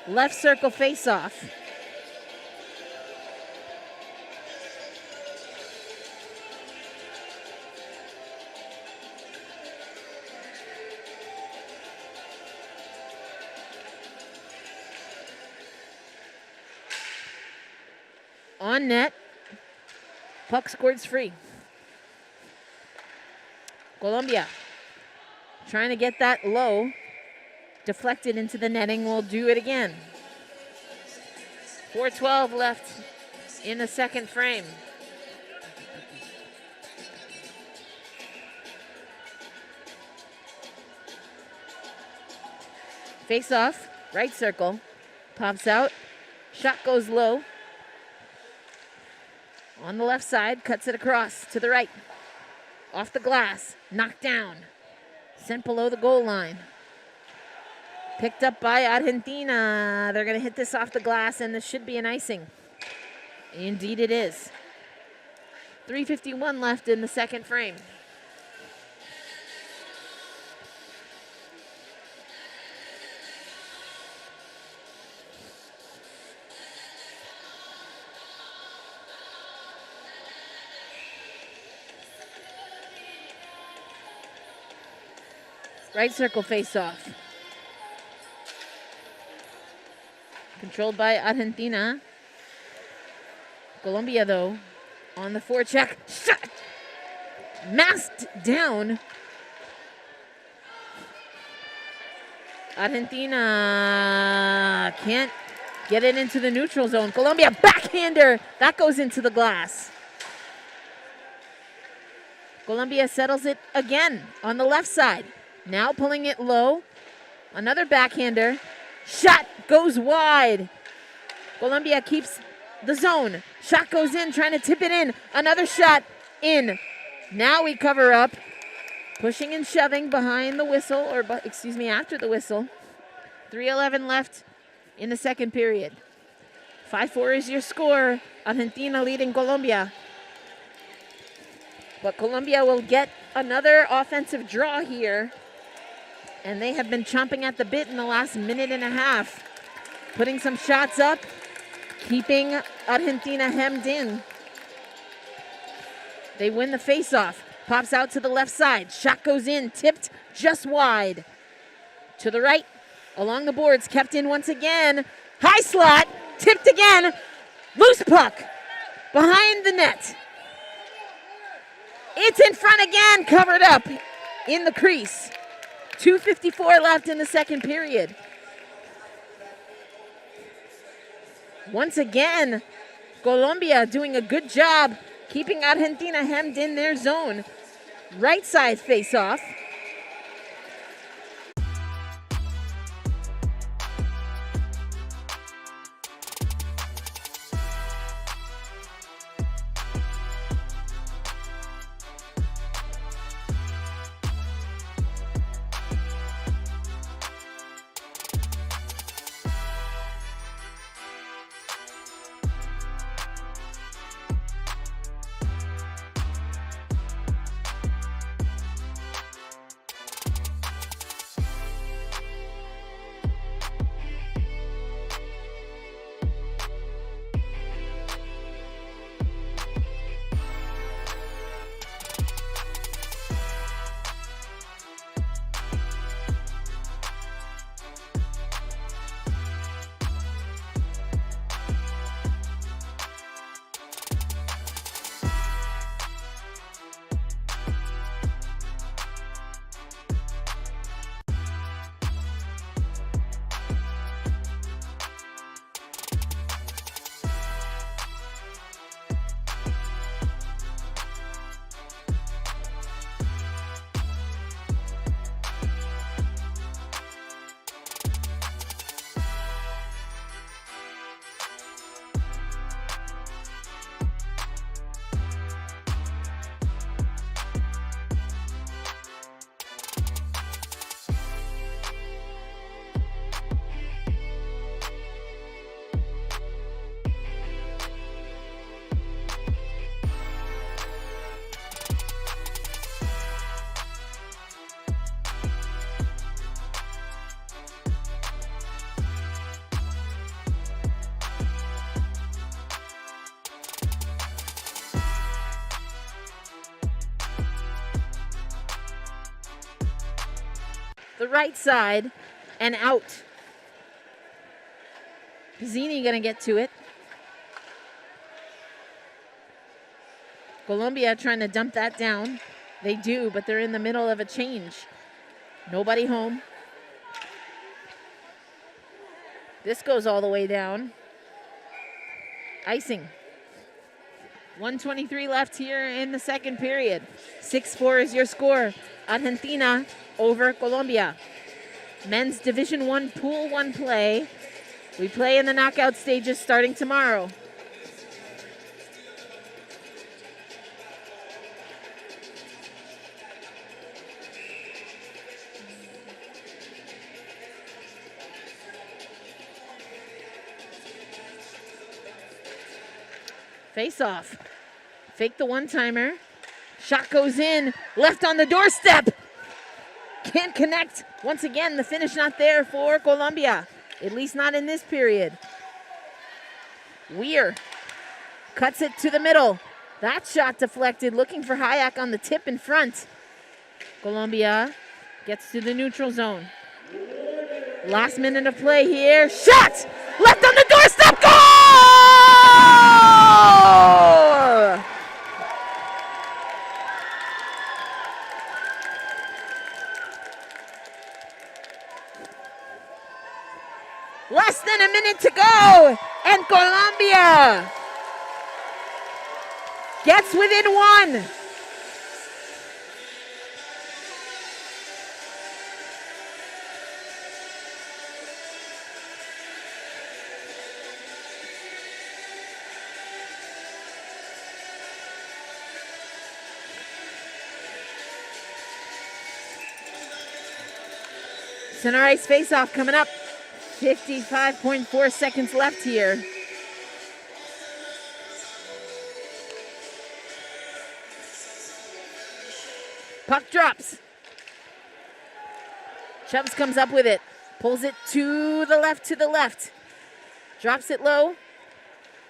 Left circle face-off. On net. Puck scored free. Colombia trying to get that low. Deflected into the netting. We'll do it again. 4:12 left in the second frame. Face off. Right circle. Pops out. Shot goes low. On the left side. Cuts it across to the right. Off the glass. Knocked down. Sent below the goal line. Picked up by Argentina. They're going to hit this off the glass, and this should be an icing. Indeed it is. 3:51 left in the second frame. Right circle face-off. Controlled by Argentina. Colombia, though, on the forecheck. Shot! Masked down. Argentina can't get it into the neutral zone. Colombia, backhander. That goes into the glass. Colombia settles it again on the left side. Now pulling it low. Another backhander. Shot goes wide. Colombia keeps the zone. Shot goes in, trying to tip it in. Another shot in. Now we cover up. Pushing and shoving behind the whistle, or after the whistle. 3:11 left in the second period. 5-4 is your score. Argentina leading Colombia. But Colombia will get another offensive draw here. And they have been chomping at the bit in the last minute and a half. Putting some shots up, keeping Argentina hemmed in. They win the face-off. Pops out to the left side. Shot goes in, tipped just wide. To the right, along the boards, kept in once again. High slot, tipped again. Loose puck behind the net. It's in front again, covered up in the crease. 2:54 left in the second period. Once again, Colombia doing a good job keeping Argentina hemmed in their zone. Right side face-off. The right side and out. Pizzini gonna get to it. Colombia trying to dump that down. They do, but they're in the middle of a change. Nobody home. This goes all the way down. Icing. 1:23 left here in the second period. 6-4 is your score. Argentina over Colombia. Men's Division I Pool 1 play. We play in the knockout stages starting tomorrow. Face off. Fake the one-timer. Shot goes in. Left on the doorstep. Can't connect. Once again, the finish not there for Colombia. At least not in this period. Weir cuts it to the middle. That shot deflected. Looking for Hayek on the tip in front. Colombia Gets to the neutral zone. Last minute of play here. Shot! Left on the doorstep. Goal! Less than a minute to go. And Colombia gets within one. Center ice face-off coming up. 55.4 seconds left here. Puck drops. Chubbs comes up with it. Pulls it to the left. Drops it low.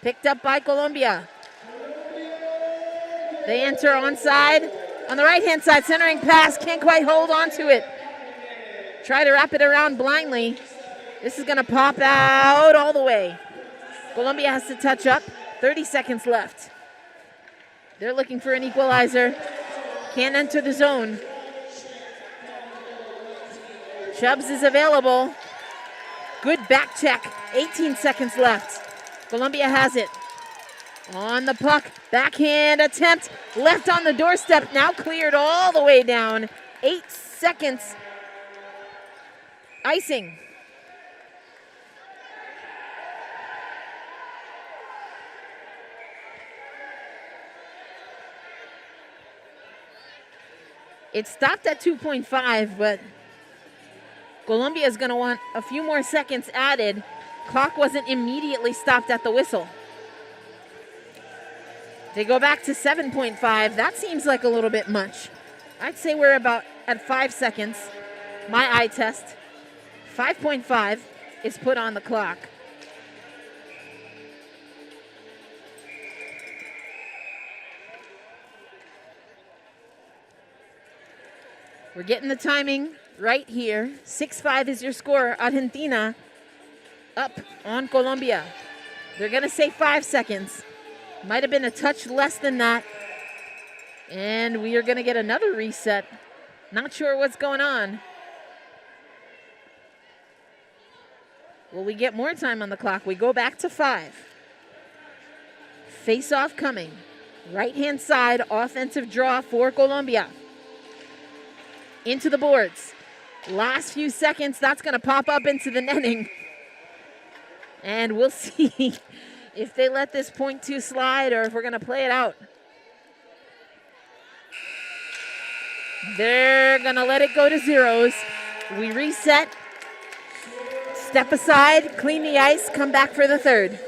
Picked up by Colombia. They enter onside. On the right-hand side, centering pass. Can't quite hold on to it. Try to wrap it around blindly. This is going to pop out all the way. Colombia has to touch up. 30 seconds left. They're looking for an equalizer. Can't enter the zone. Chubbs is available. Good back check. 18 seconds left. Colombia has it. On the puck. Backhand attempt. Left on the doorstep. Now cleared all the way down. 8 seconds. Icing. It stopped at 2.5, but Colombia is going to want a few more seconds added. Clock wasn't immediately stopped at the whistle. They go back to 7.5. That seems like a little bit much. I'd say we're about at 5 seconds. My eye test. 5.5 is put on the clock. We're getting the timing right here. 6-5 is your score. Argentina up on Colombia. They're going to say 5 seconds. Might have been a touch less than that. And we are going to get another reset. Not sure what's going on. Will we get more time on the clock? We go back to 5. Face-off coming. Right-hand side, offensive draw for Colombia. Into the boards. Last few seconds, that's going to pop up into the netting. And we'll see if they let this .2 slide or if we're going to play it out. They're going to let it go to zeros. We reset. Step aside, clean the ice, come back for the third.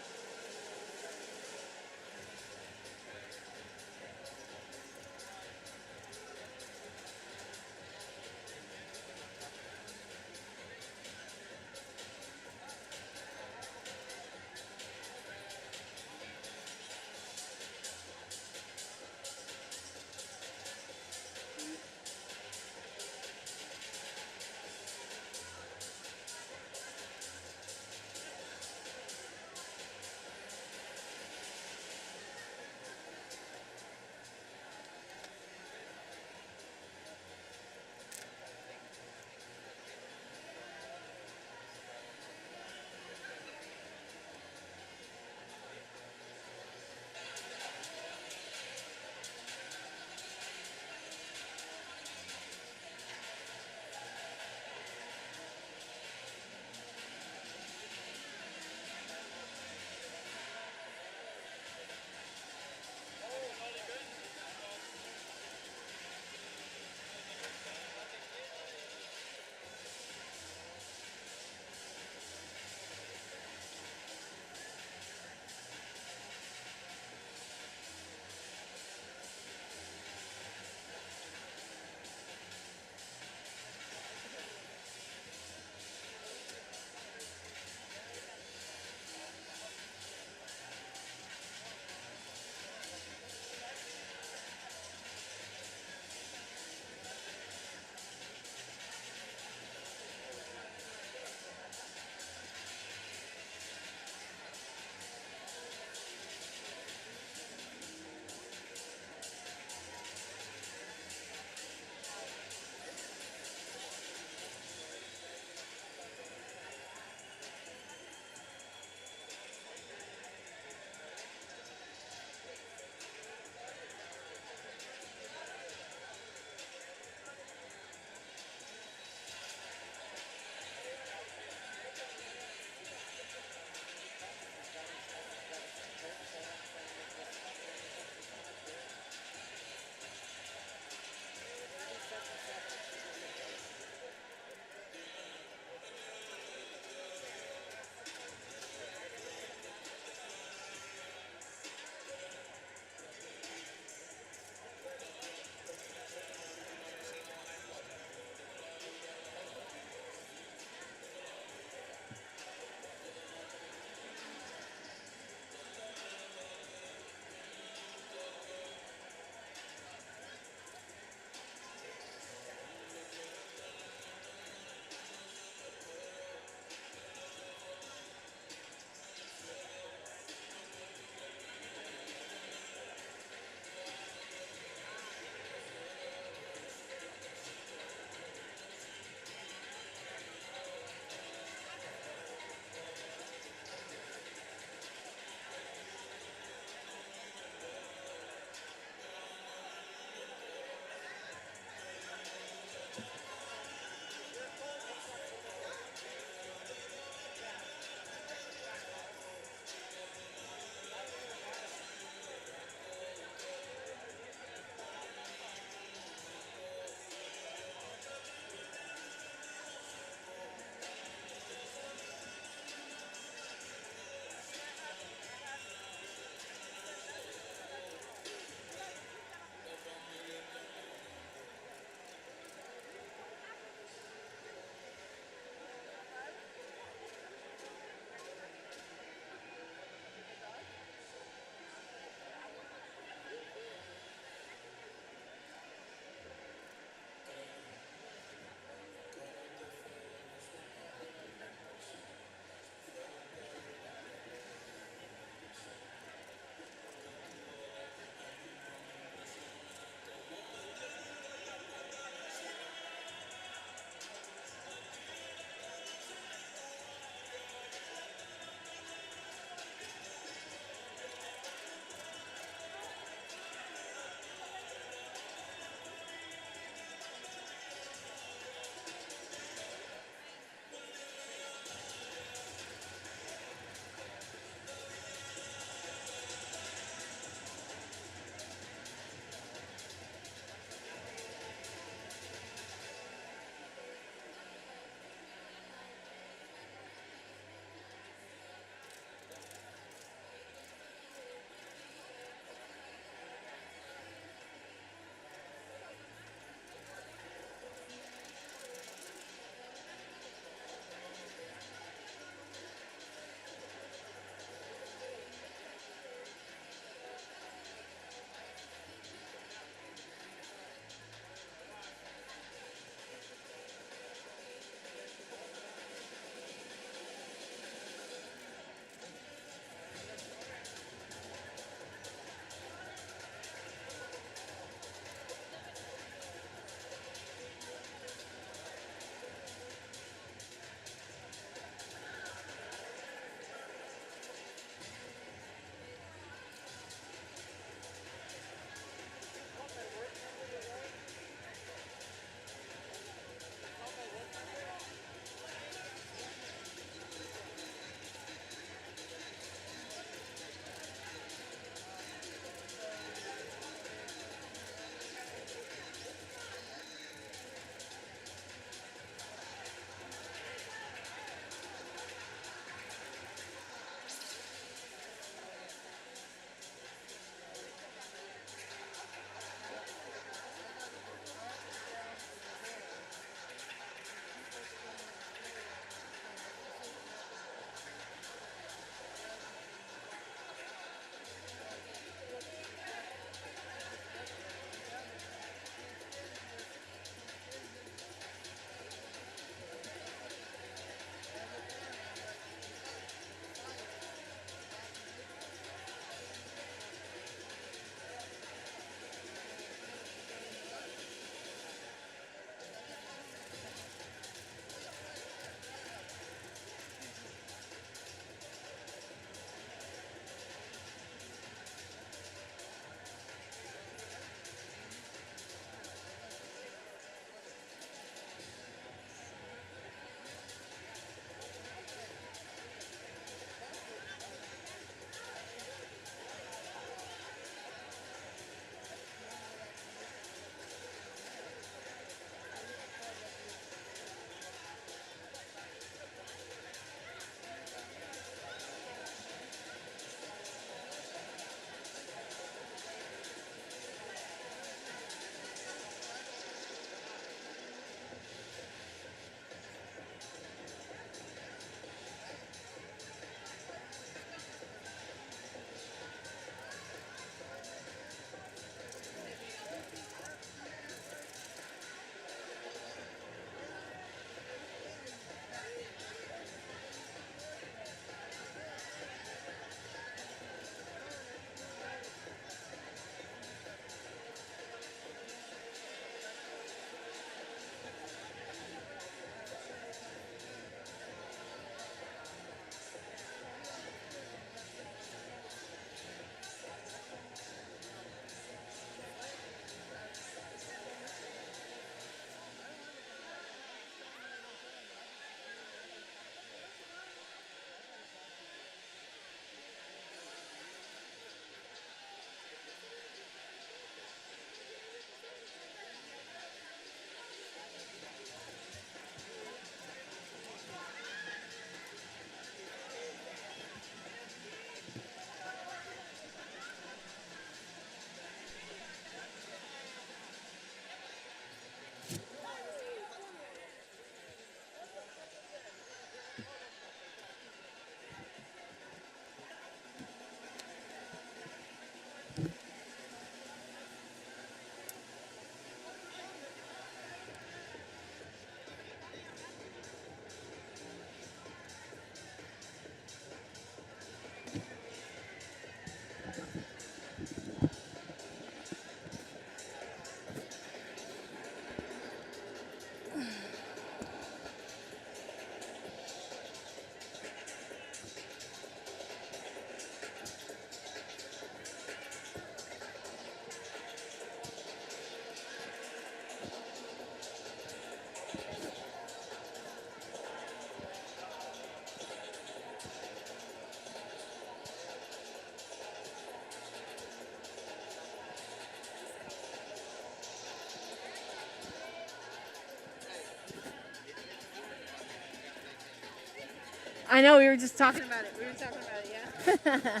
I know, we were just talking about it. We were talking about it, yeah.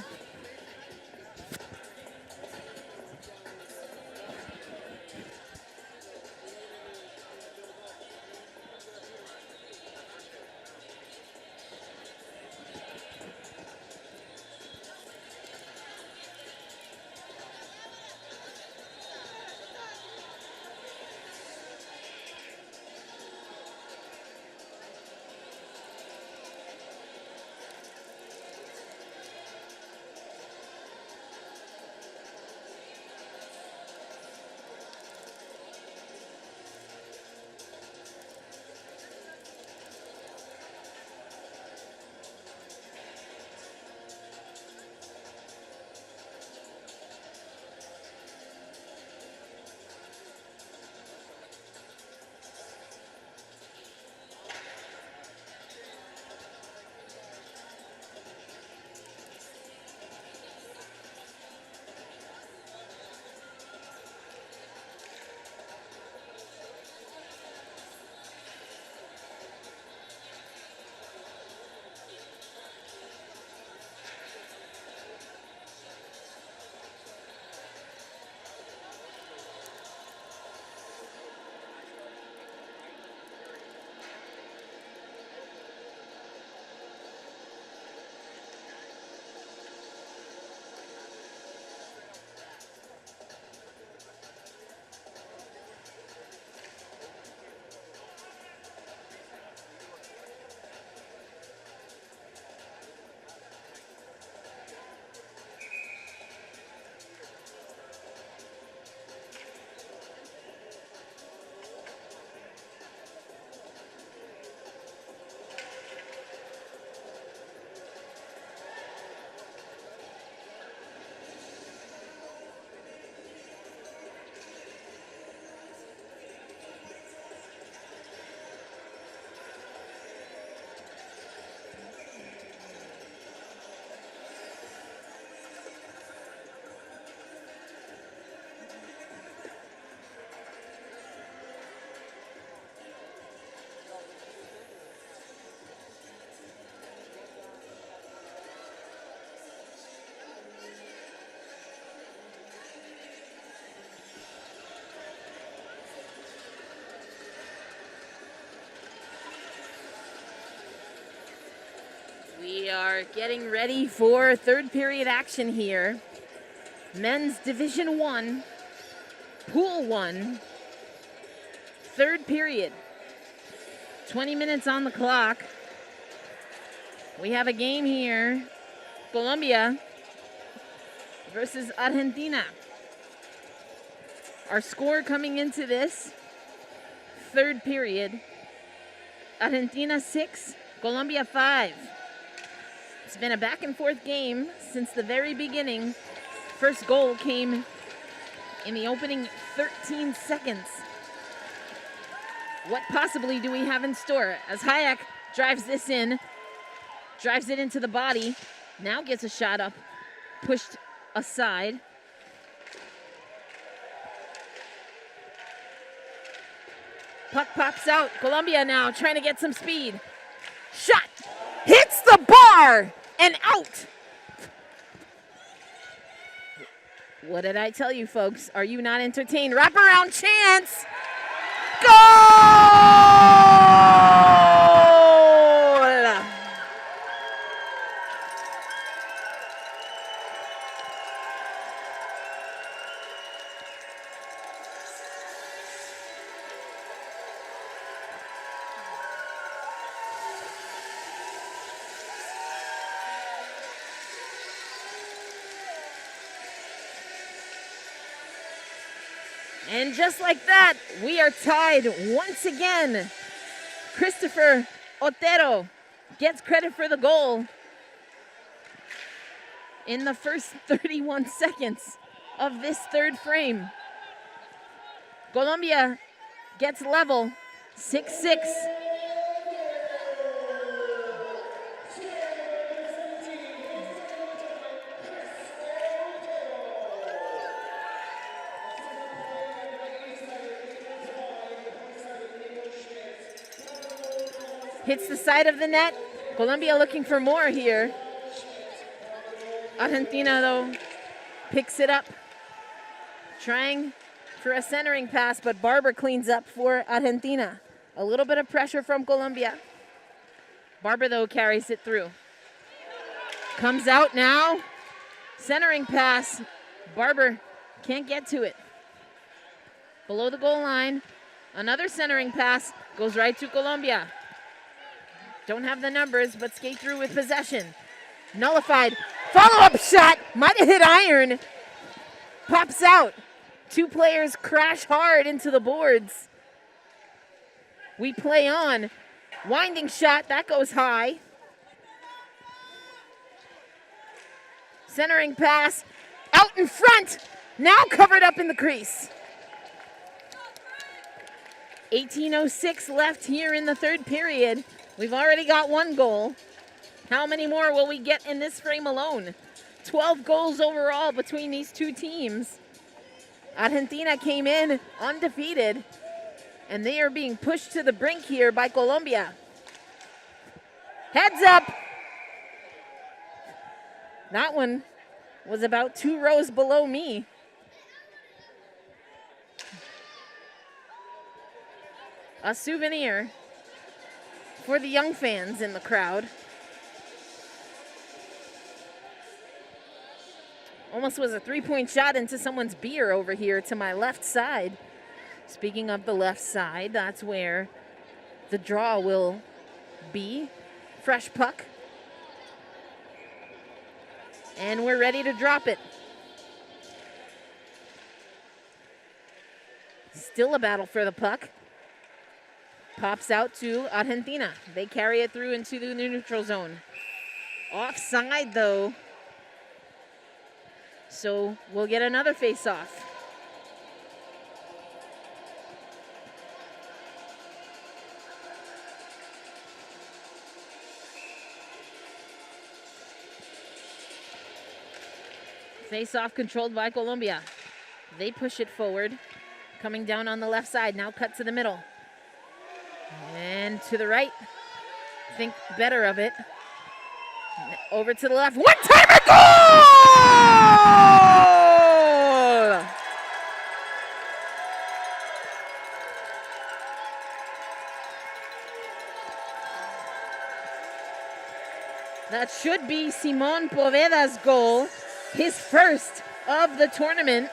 We are getting ready for third period action here. Men's Division 1, Pool 1, third period. 20 minutes on the clock. We have a game here. Colombia versus Argentina. Our score coming into this third period. Argentina 6, Colombia 5. It's been a back and forth game since the very beginning. First goal came in the opening 13 seconds. What possibly do we have in store? As Hayek drives this in, drives it into the body, now gets a shot up, pushed aside. Puck pops out. Colombia now trying to get some speed. Shot! Hits the bar! And out! What did I tell you, folks? Are you not entertained? Wraparound chance! Goal! And just like that, we are tied once again. Christopher Otero gets credit for the goal in the first 31 seconds of this third frame. Colombia gets level, 6-6. Hits the side of the net, Colombia looking for more here. Argentina, though, picks it up. Trying for a centering pass, but Barber cleans up for Argentina. A little bit of pressure from Colombia. Barber, though, carries it through. Comes out now. Centering pass. Barber can't get to it. Below the goal line. Another centering pass goes right to Colombia. Don't have the numbers, but skate through with possession. Nullified. Follow-up shot. Might have hit iron. Pops out. Two players crash hard into the boards. We play on. Winding shot. That goes high. Centering pass. Out in front. Now covered up in the crease. 18:06 left here in the third period. We've already got one goal. How many more will we get in this frame alone? 12 goals overall between these two teams. Argentina came in undefeated, and they are being pushed to the brink here by Colombia. Heads up. That one was about 2 rows below me. A souvenir for the young fans in the crowd. Almost was a 3-point shot into someone's beer over here to my left side. Speaking of the left side, that's where the draw will be. Fresh puck. And we're ready to drop it. Still a battle for the puck. Pops out to Argentina. They carry it through into the neutral zone. Offside, though. So we'll get another face-off. Face-off controlled by Colombia. They push it forward. Coming down on the left side. Now cut to the middle. And to the right. Think better of it. Over to the left. One-timer goal! That should be Simon Poveda's goal. His first of the tournament.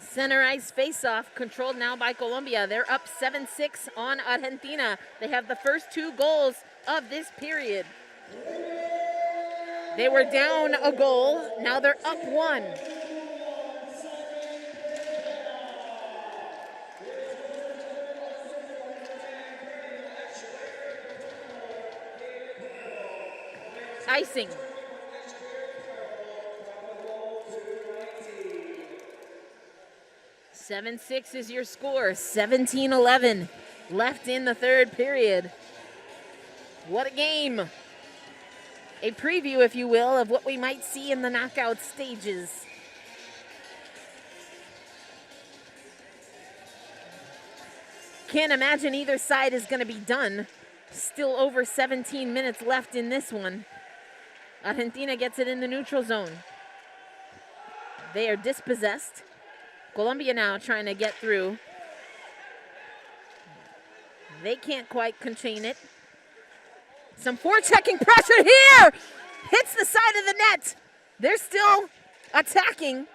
Center ice face-off controlled now by Colombia. They're up 7-6 on Argentina. They have the first 2 goals of this period. They were down a goal. Now they're up 1. Icing. 7-6 is your score. 17-11 left in the third period. What a game. A preview, if you will, of what we might see in the knockout stages. Can't imagine either side is going to be done. Still over 17 minutes left in this one. Argentina gets it in the neutral zone. They are dispossessed. Colombia now trying to get through. They can't quite contain it. Some forechecking pressure here. Hits the side of the net. They're still attacking.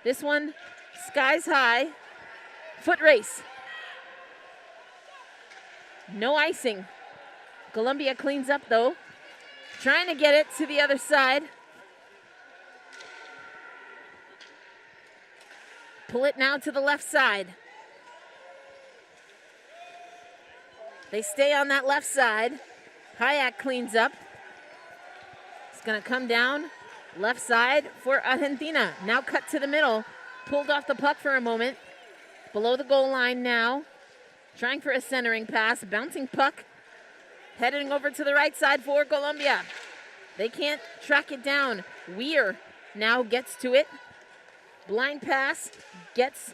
This one, skies high. Foot race. No icing. Colombia cleans up though. Trying to get it to the other side. Pull it now to the left side. They stay on that left side. Hayek cleans up. It's going to come down left side for Argentina. Now cut to the middle. Pulled off the puck for a moment. Below the goal line now. Trying for a centering pass. Bouncing puck. Heading over to the right side for Colombia. They can't track it down. Weir now gets to it. Blind pass gets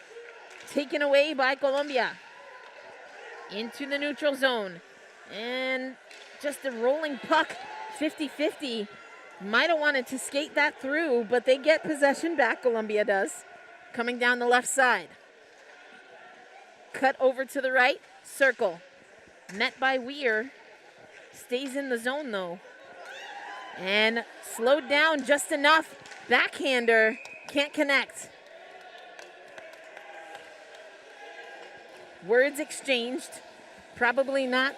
taken away by Colombia. Into the neutral zone. And just a rolling puck, 50-50. Might have wanted to skate that through, but they get possession back, Colombia does. Coming down the left side. Cut over to the right, circle. Met by Weir. Stays in the zone though. And slowed down just enough. Backhander, can't connect. Words exchanged, probably not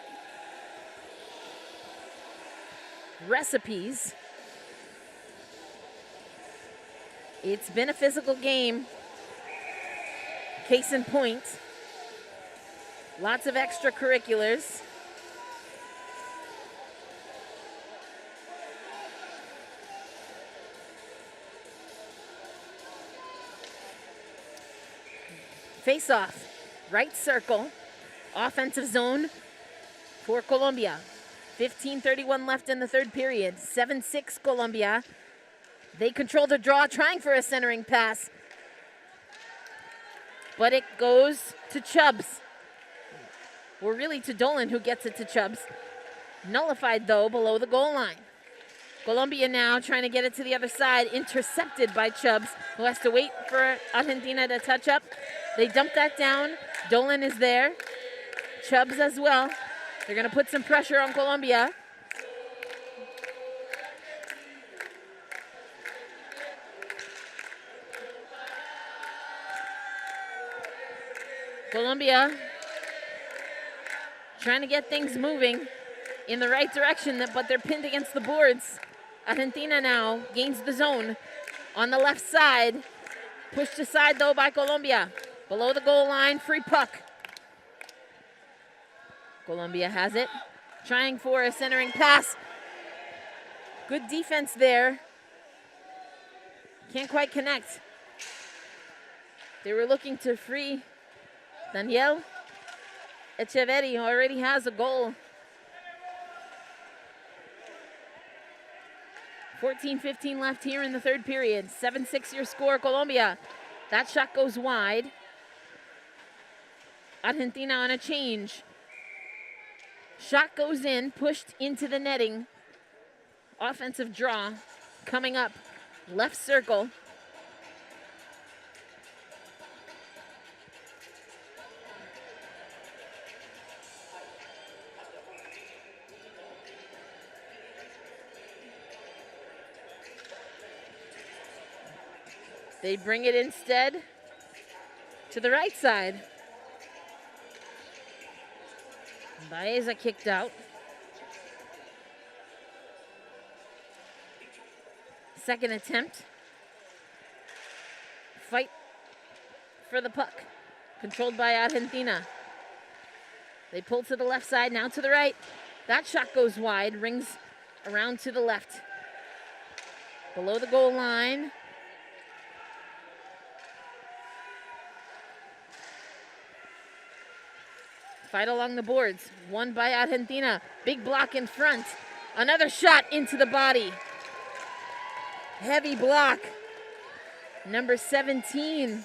recipes. It's been a physical game. Case in point, lots of extracurriculars. Face off, right circle, offensive zone for Colombia. 15:31 left in the third period. 7-6 Colombia. They control the draw, trying for a centering pass. But it goes to Chubbs. Or really to Dolan, who gets it to Chubbs. Nullified, though, below the goal line. Colombia now trying to get it to the other side. Intercepted by Chubbs, who has to wait for Argentina to touch up. They dump that down. Dolan is there. Chubbs as well. They're going to put some pressure on Colombia. Colombia trying to get things moving in the right direction, but they're pinned against the boards. Argentina now gains the zone on the left side. Pushed aside, though, by Colombia. Below the goal line, free puck. Colombia has it. Trying for a centering pass. Good defense there. Can't quite connect. They were looking to free Daniel Echeverri, who already has a goal. 14:15 left here in the third period. 7-6 your score, Colombia. That shot goes wide. Argentina on a change. Shot goes in, pushed into the netting. Offensive draw coming up. Left circle. They bring it instead to the right side. Baeza kicked out. Second attempt. Fight for the puck. Controlled by Argentina. They pull to the left side, now to the right. That shot goes wide, rings around to the left. Below the goal line. Fight along the boards. Won by Argentina. Big block in front. Another shot into the body. Heavy block. Number 17,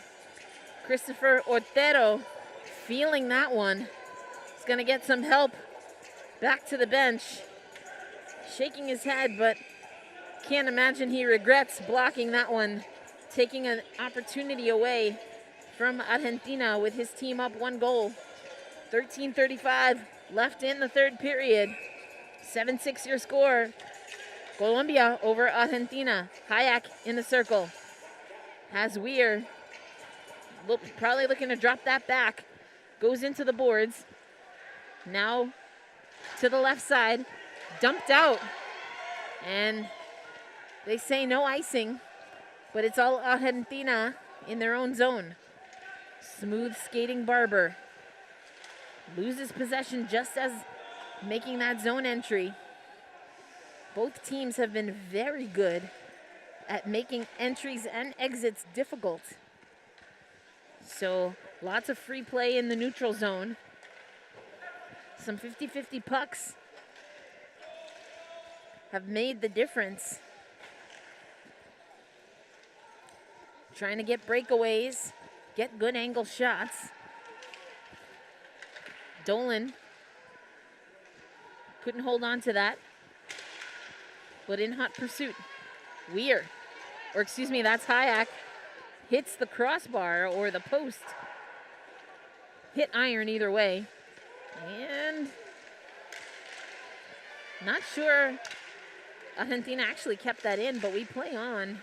Christopher Ortero, feeling that one. He's going to get some help back to the bench. Shaking his head, but can't imagine he regrets blocking that one. Taking an opportunity away from Argentina with his team up 1 goal. 13:35 left in the third period. 7-6 your score. Colombia over Argentina. Hayek in the circle. Has Weir. Probably looking to drop that back. Goes into the boards. Now to the left side. Dumped out. And they say no icing. But it's all Argentina in their own zone. Smooth skating Barber. Loses possession just as making that zone entry. Both teams have been very good at making entries and exits difficult. So lots of free play in the neutral zone. Some 50-50 pucks have made the difference. Trying to get breakaways, get good angle shots. Dolan couldn't hold on to that, but in hot pursuit. Weir, or excuse me, that's Hayek, hits the crossbar or the post. Hit iron either way. And not sure Argentina actually kept that in, but we play on.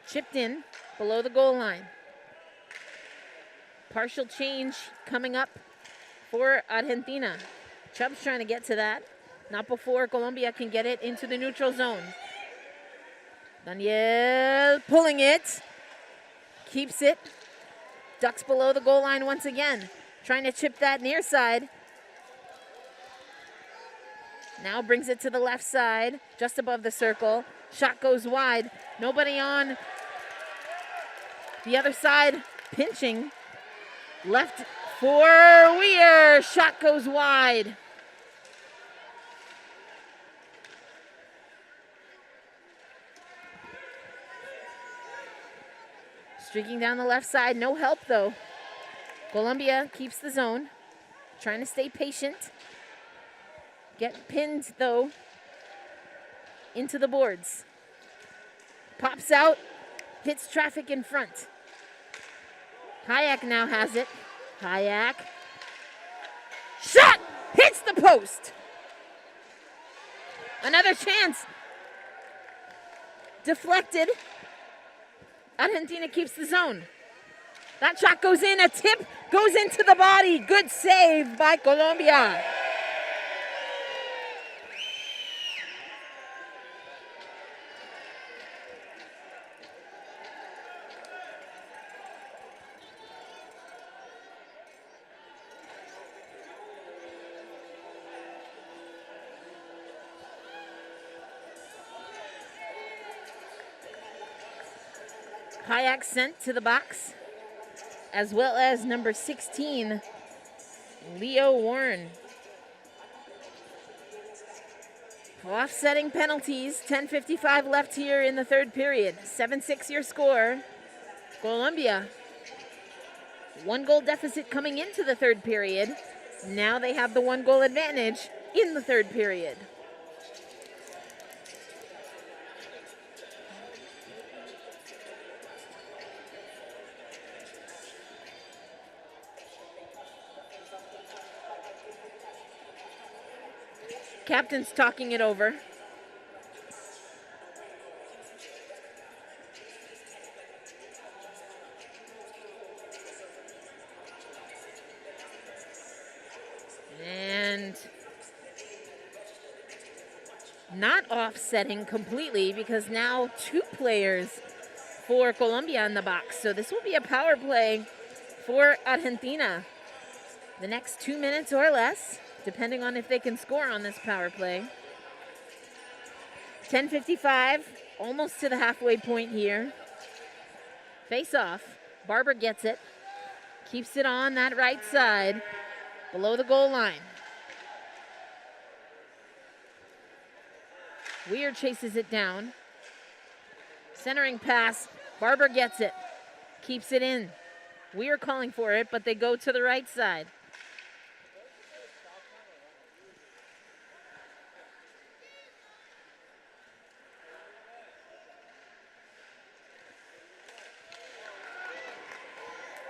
Chipped in below the goal line. Partial change coming up for Argentina. Chubb's trying to get to that. Not before Colombia can get it into the neutral zone. Daniel pulling it. Keeps it. Ducks below the goal line once again. Trying to chip that near side. Now brings it to the left side, just above the circle. Shot goes wide. Nobody on the other side pinching. Left for Weir. Shot goes wide. Streaking down the left side. No help, though. Colombia keeps the zone. Trying to stay patient. Get pinned, though, into the boards. Pops out. Hits traffic in front. Hayek now has it. Hayek. Shot! Hits the post. Another chance. Deflected. Argentina keeps the zone. That shot goes in. A tip goes into the body. Good save by Colombia. Hayek sent to the box, as well as number 16, Leo Warren. Offsetting penalties, 10:55 left here in the third period. 7-6 your score. Colombia, 1-goal deficit coming into the third period. Now they have the 1-goal advantage in the third period. Captain's talking it over. And not offsetting completely because now 2 players for Colombia in the box. So this will be a power play for Argentina. The next 2 minutes or less, depending on if they can score on this power play. 10:55, almost to the halfway point here. Face off. Barber gets it. Keeps it on that right side, below the goal line. Weir chases it down. Centering pass. Barber gets it. Keeps it in. Weir calling for it, but they go to the right side.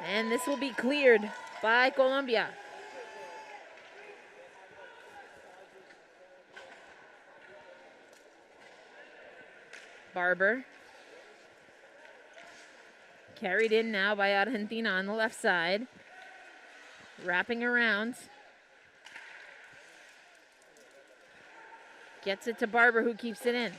And this will be cleared by Colombia. Barber. Carried in now by Argentina on the left side. Wrapping around. Gets it to Barber, who keeps it in.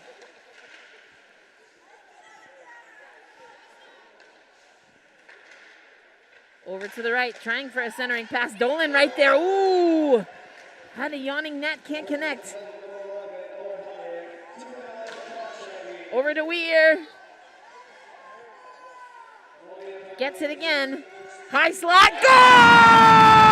Over to the right, trying for a centering pass. Dolan right there. Ooh! Had a yawning net, can't connect. Over to Weir. Gets it again. High slot. Goal!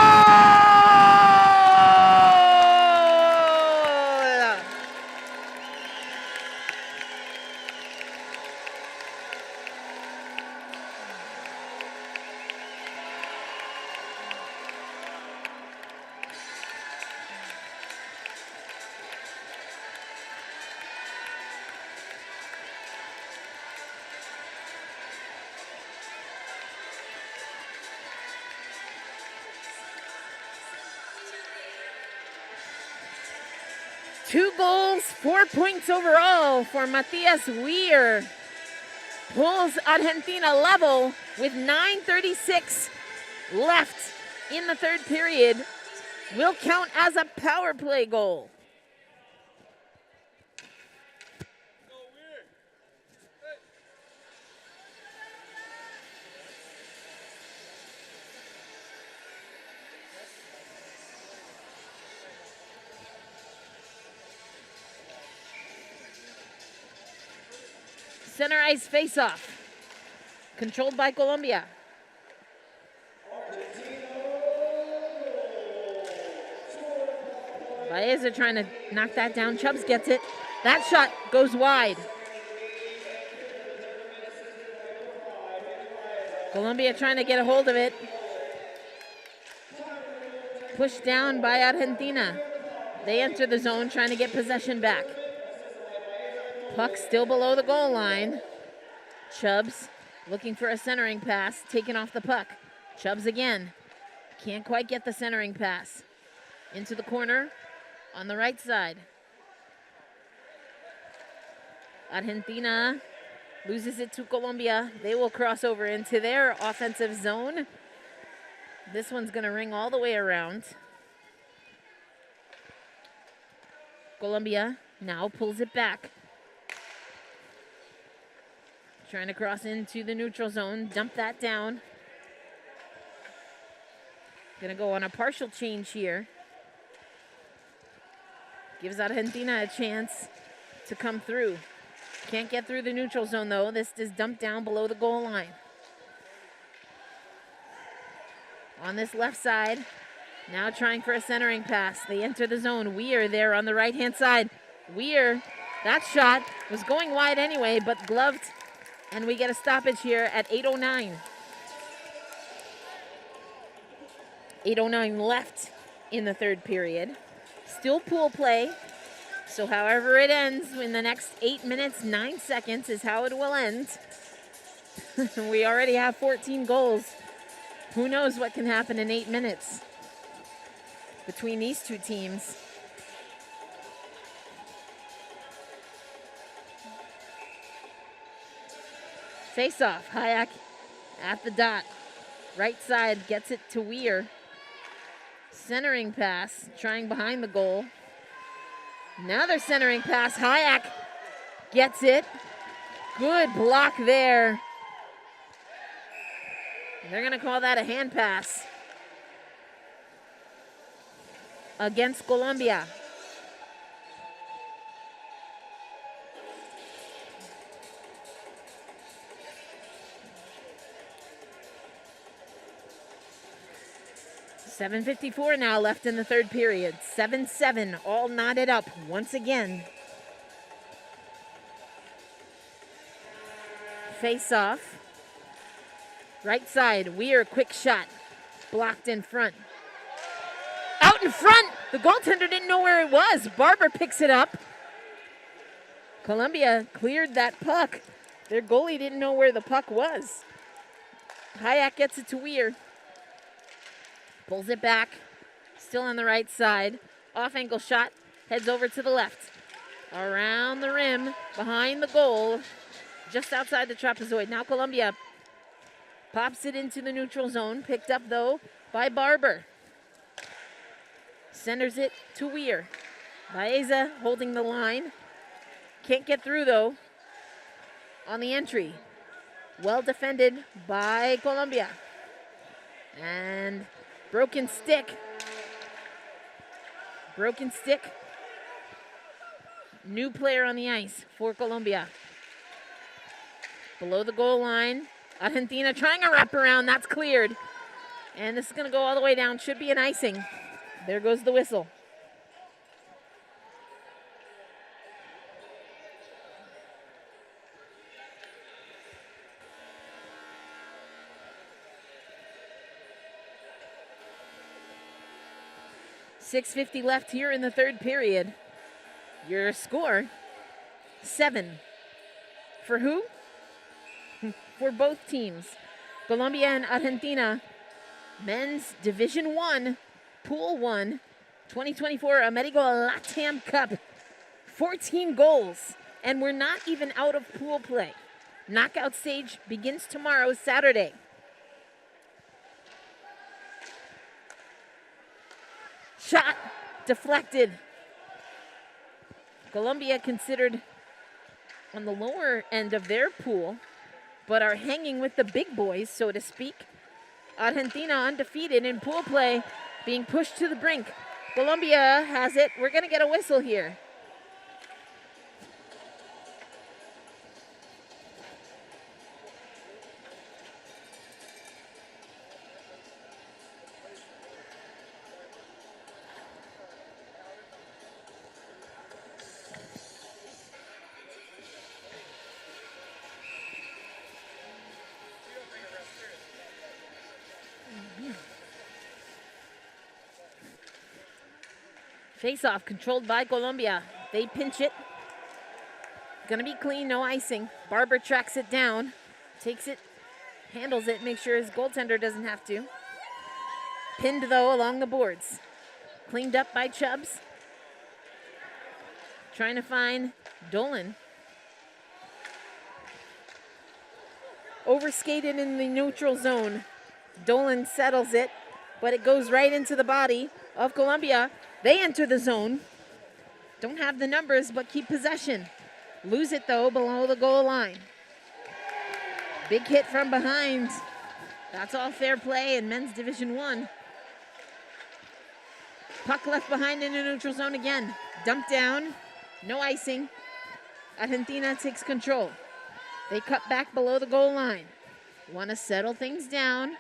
Two goals, 4 points overall for Matias Weir. Pulls Argentina level with 9:36 left in the third period. Will count as a power play goal. Center ice face-off, controlled by Colombia. Baeza trying to knock that down. Chubbs gets it. That shot goes wide. Colombia trying to get a hold of it. Pushed down by Argentina. They enter the zone trying to get possession back. Puck still below the goal line. Chubbs looking for a centering pass, taking off the puck. Chubbs again. Can't quite get the centering pass. Into the corner on the right side. Argentina loses it to Colombia. They will cross over into their offensive zone. This one's going to ring all the way around. Colombia now pulls it back. Trying to cross into the neutral zone, dump that down. Gonna go on a partial change here. Gives Argentina a chance to come through. Can't get through the neutral zone though. This is dumped down below the goal line. On this left side, now trying for a centering pass. They enter the zone. Weir there on the right-hand side. Weir, that shot was going wide anyway, but gloved. And we get a stoppage here at 8:09. 8:09 left in the third period. Still pool play. So however it ends in the next 8 minutes, 9 seconds is how it will end. We already have 14 goals. Who knows what can happen in 8 minutes between these two teams. Face-off, Hayek at the dot. Right side gets it to Weir. Centering pass, trying behind the goal. Another centering pass, Hayek gets it. Good block there. They're gonna call that a hand pass against Colombia. .754 now left in the third period. 7-7, all knotted up once again. Face off. Right side, Weir, quick shot. Blocked in front. Out in front! The goaltender didn't know where it was. Barber picks it up. Colombia cleared that puck. Their goalie didn't know where the puck was. Hayek gets it to Weir. Pulls it back, still on the right side. Off-angle shot, heads over to the left. Around the rim, behind the goal, just outside the trapezoid. Now Colombia pops it into the neutral zone, picked up though by Barber. Centers it to Weir. Baeza holding the line. Can't get through though on the entry. Well defended by Colombia. And broken stick. Broken stick. New player on the ice for Colombia. Below the goal line. Argentina trying a wraparound. That's cleared. And this is going to go all the way down. Should be an icing. There goes the whistle. .650 left here in the third period. Your score, 7. For who? For both teams. Colombia and Argentina. Men's Division 1, Pool 1, 2024 Amerigo Latamcup. 14 goals. And we're not even out of pool play. Knockout stage begins tomorrow, Saturday. Shot deflected. Colombia considered on the lower end of their pool, but are hanging with the big boys, so to speak. Argentina undefeated in pool play, being pushed to the brink. Colombia has it. We're going to get a whistle here. Face-off controlled by Colombia. They pinch it. Gonna be clean, no icing. Barber tracks it down, takes it, handles it, makes sure his goaltender doesn't have to. Pinned, though, along the boards. Cleaned up by Chubbs. Trying to find Dolan. Overskated in the neutral zone. Dolan settles it, but it goes right into the body of Colombia. They enter the zone. Don't have the numbers, but keep possession. Lose it, though, below the goal line. Big hit from behind. That's all fair play in Men's Division 1. Puck left behind in the neutral zone again. Dumped down. No icing. Argentina takes control. They cut back below the goal line. Want to settle things down.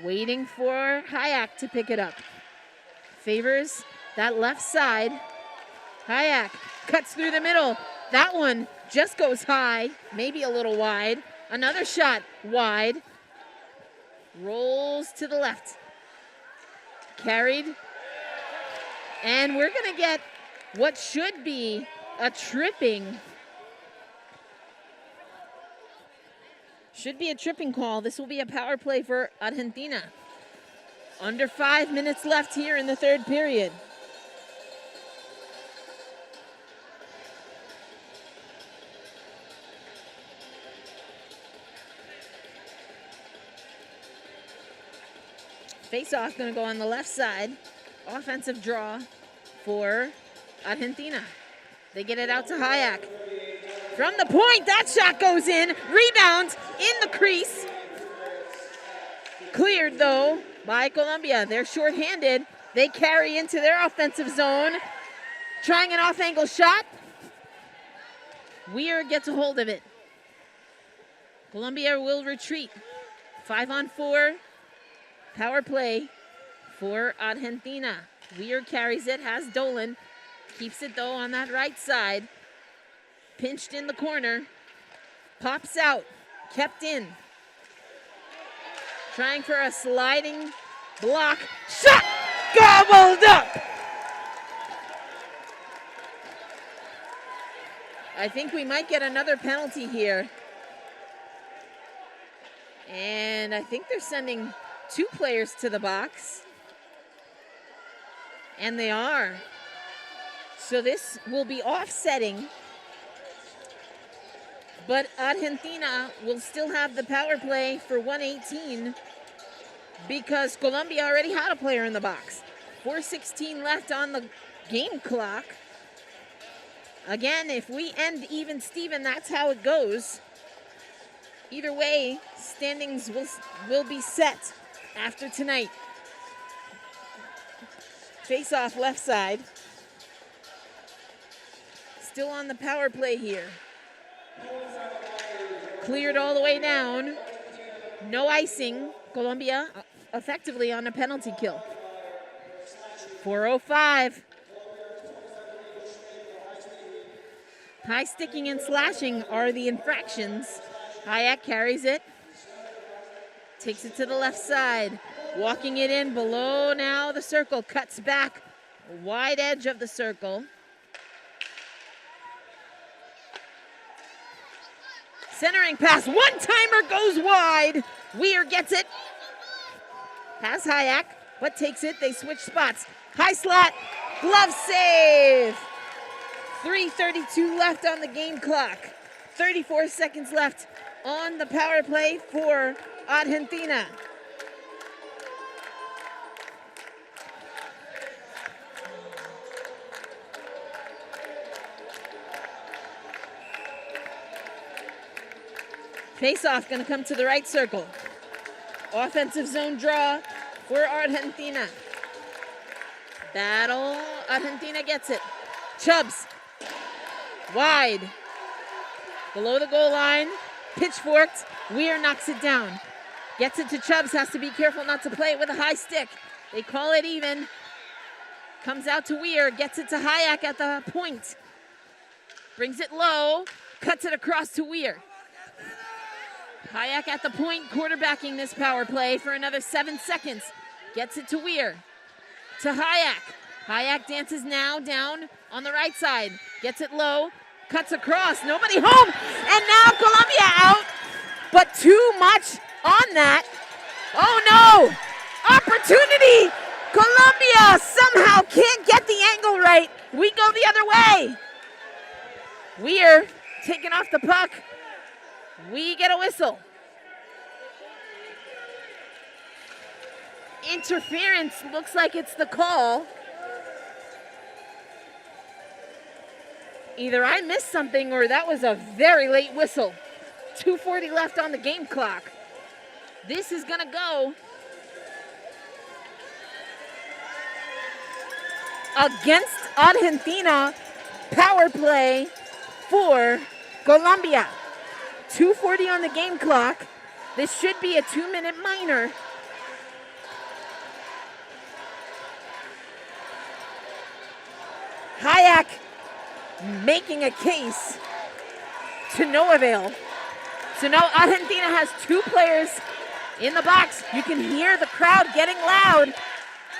Waiting for Hayek to pick it up. Favors that left side. Hayek cuts through the middle. That one just goes high, maybe a little wide. Another shot wide. Rolls to the left. Carried. And we're going to get what should be a tripping. Should be a tripping call. This will be a power play for Argentina. Under 5 minutes left here in the third period. Face-off going to go on the left side. Offensive draw for Argentina. They get it out to Hayek. From the point, that shot goes in. Rebound in the crease. Cleared, though, by Colombia. They're shorthanded. They carry into their offensive zone. Trying an off-angle shot. Weir gets a hold of it. Colombia will retreat. 5-on-4. Power play for Argentina. Weir carries it, has Dolan. Keeps it, though, on that right side. Pinched in the corner. Pops out. Kept in. Trying for a sliding block. Shot! Gobbled up! I think we might get another penalty here. And I think they're sending 2 players to the box. And they are. So this will be offsetting. But Argentina will still have the power play for 1:18 because Colombia already had a player in the box. 4:16 left on the game clock. Again, if we end even Steven, that's how it goes. Either way, standings will be set after tonight. Face off left side. Still on the power play here. Cleared all the way down. No icing. Colombia effectively on a penalty kill. 4:05. High sticking and slashing are the infractions. Hayek carries it. Takes it to the left side. Walking it in below now the circle. Cuts back. Wide edge of the circle. Centering pass. One-timer goes wide. Weir gets it. Has Hayek, but takes it. They switch spots. High slot. Glove save. 3:32 left on the game clock. 34 seconds left on the power play for Argentina. Face-off going to come to the right circle. Offensive zone draw for Argentina. Battle. Argentina gets it. Chubbs. Wide. Below the goal line. Pitchforked. Weir knocks it down. Gets it to Chubbs. Has to be careful not to play it with a high stick. They call it even. Comes out to Weir. Gets it to Hayek at the point. Brings it low. Cuts it across to Weir. Hayek at the point, quarterbacking this power play for another 7 seconds. Gets it to Weir. To Hayek. Hayek dances now down on the right side. Gets it low. Cuts across. Nobody home. And now Colombia out. But too much on that. Oh no. Opportunity. Colombia somehow can't get the angle right. We go the other way. Weir taking off the puck. We get a whistle. Interference looks like it's the call. Either I missed something or that was a very late whistle. 2:40 left on the game clock. This is going to go against Argentina. Power play for Colombia. 2:40 on the game clock. This should be a 2-minute minor. Hayek making a case to no avail. So now Argentina has 2 players in the box. You can hear the crowd getting loud.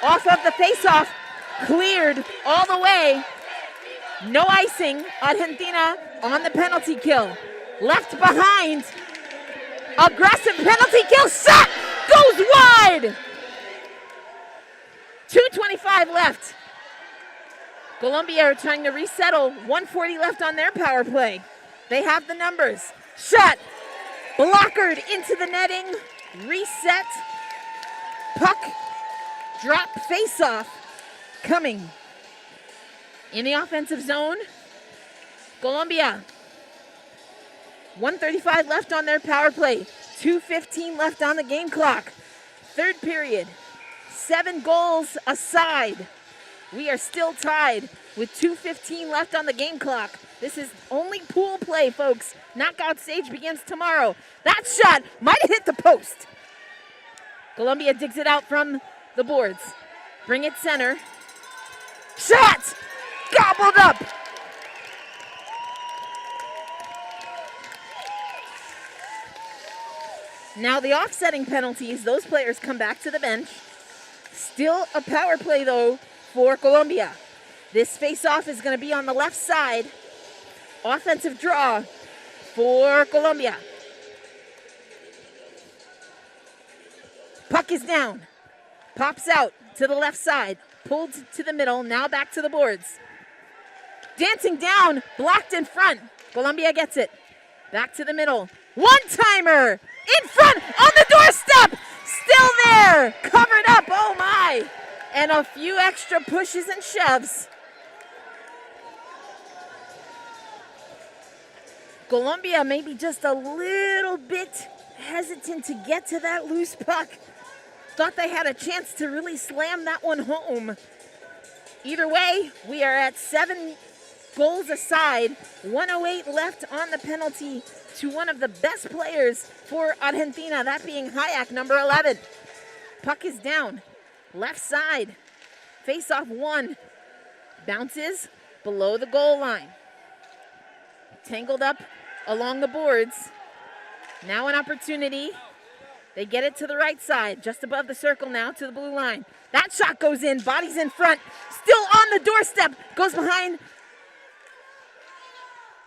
Off of the face-off. Cleared all the way. No icing. Argentina on the penalty kill. Left behind. Aggressive penalty kill. Shot goes wide. 2:25 left. Colombia are trying to resettle. 1:40 left on their power play. They have the numbers. Shot. Blockered into the netting. Reset. Puck. Drop face-off. Coming. In the offensive zone. Colombia. 1:35 left on their power play. 2:15 left on the game clock. Third period. 7 goals aside. We are still tied with 2:15 left on the game clock. This is only pool play, folks. Knockout stage begins tomorrow. That shot might have hit the post. Colombia digs it out from the boards. Bring it center. Shot! Gobbled up! Now the offsetting penalties, those players come back to the bench. Still a power play, though, for Colombia. This face-off is going to be on the left side. Offensive draw for Colombia. Puck is down. Pops out to the left side. Pulled to the middle. Now back to the boards. Dancing down. Blocked in front. Colombia gets it. Back to the middle. One-timer. In front. On the doorstep. Still there. Covered up. Oh, my. And a few extra pushes and shoves. Colombia maybe just a little bit hesitant to get to that loose puck. Thought they had a chance to really slam that one home. Either way, we are at 7 goals aside. 1:08 left on the penalty to one of the best players for Argentina, that being Hayek, number 11. Puck is down, left side. Face-off 1. Bounces below the goal line. Tangled up along the boards. Now an opportunity. They get it to the right side, just above the circle now to the blue line. That shot goes in, bodies in front, still on the doorstep, goes behind.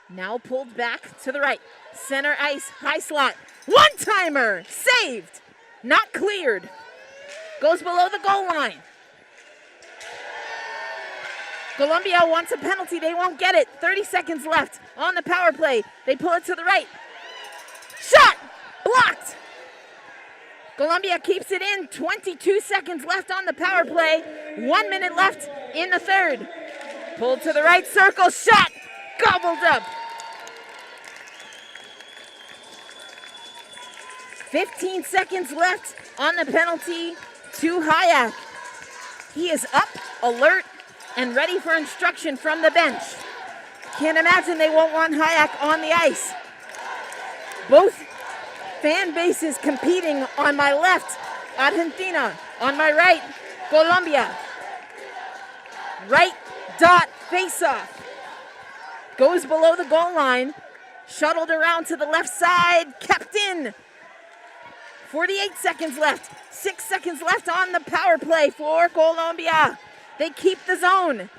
Now pulled back to the right. Center ice, high slot. One-timer, saved, not cleared. Goes below the goal line. Colombia wants a penalty, they won't get it. 30 seconds left on the power play. They pull it to the right. Shot, blocked. Colombia keeps it in. 22 seconds left on the power play. 1 minute left in the third. Pulled to the right circle, shot, gobbled up. 15 seconds left on the penalty to Hayek. He is up, alert, and ready for instruction from the bench. Can't imagine they won't want Hayek on the ice. Both fan bases competing on my left, Argentina. On my right, Colombia. Right dot face-off. Goes below the goal line. Shuttled around to the left side, kept in. 48 seconds left. 6 seconds left on the power play for Colombia. They keep the zone.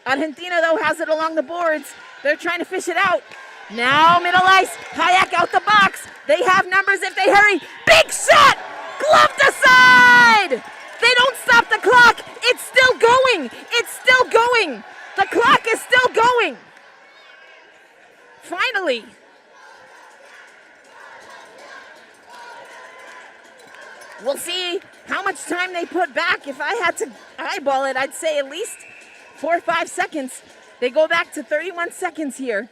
Argentina, though, has it along the boards. They're trying to fish it out. Now middle ice. Hayek out the box. They have numbers if they hurry. Big shot! Gloved aside! They don't stop the clock. It's still going. It's still going. The clock is still going. Finally. We'll see how much time they put back. If I had to eyeball it, I'd say at least 4 or 5 seconds. They go back to 31 seconds here.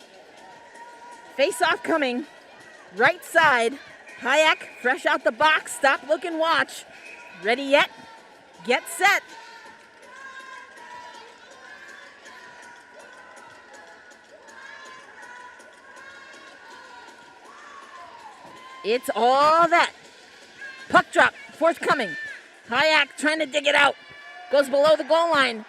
Face-off coming. Right side. Hayek, fresh out the box. Stop, look, and watch. Ready yet? Get set. It's all that. Puck drop, forthcoming. Hayek trying to dig it out. Goes below the goal line.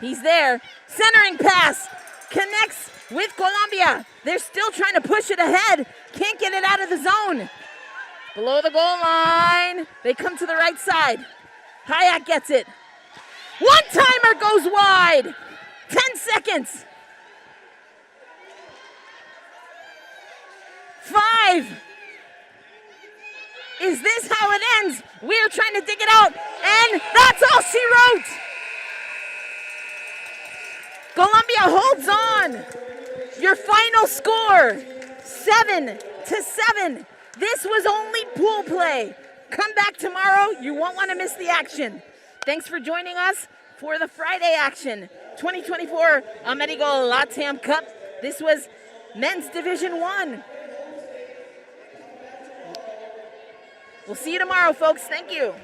He's there. Centering pass. Connects with Colombia. They're still trying to push it ahead. Can't get it out of the zone. Below the goal line. They come to the right side. Hayek gets it. One-timer goes wide. 10 seconds. 5. Is this how it ends? We're trying to dig it out, and that's all she wrote. Colombia holds on. Your final score, 7-7. This was only pool play. Come back tomorrow. You won't want to miss the action. Thanks for joining us for the Friday action. 2024 Amerigo Latamcup. This was Men's Division 1. We'll see you tomorrow, folks. Thank you.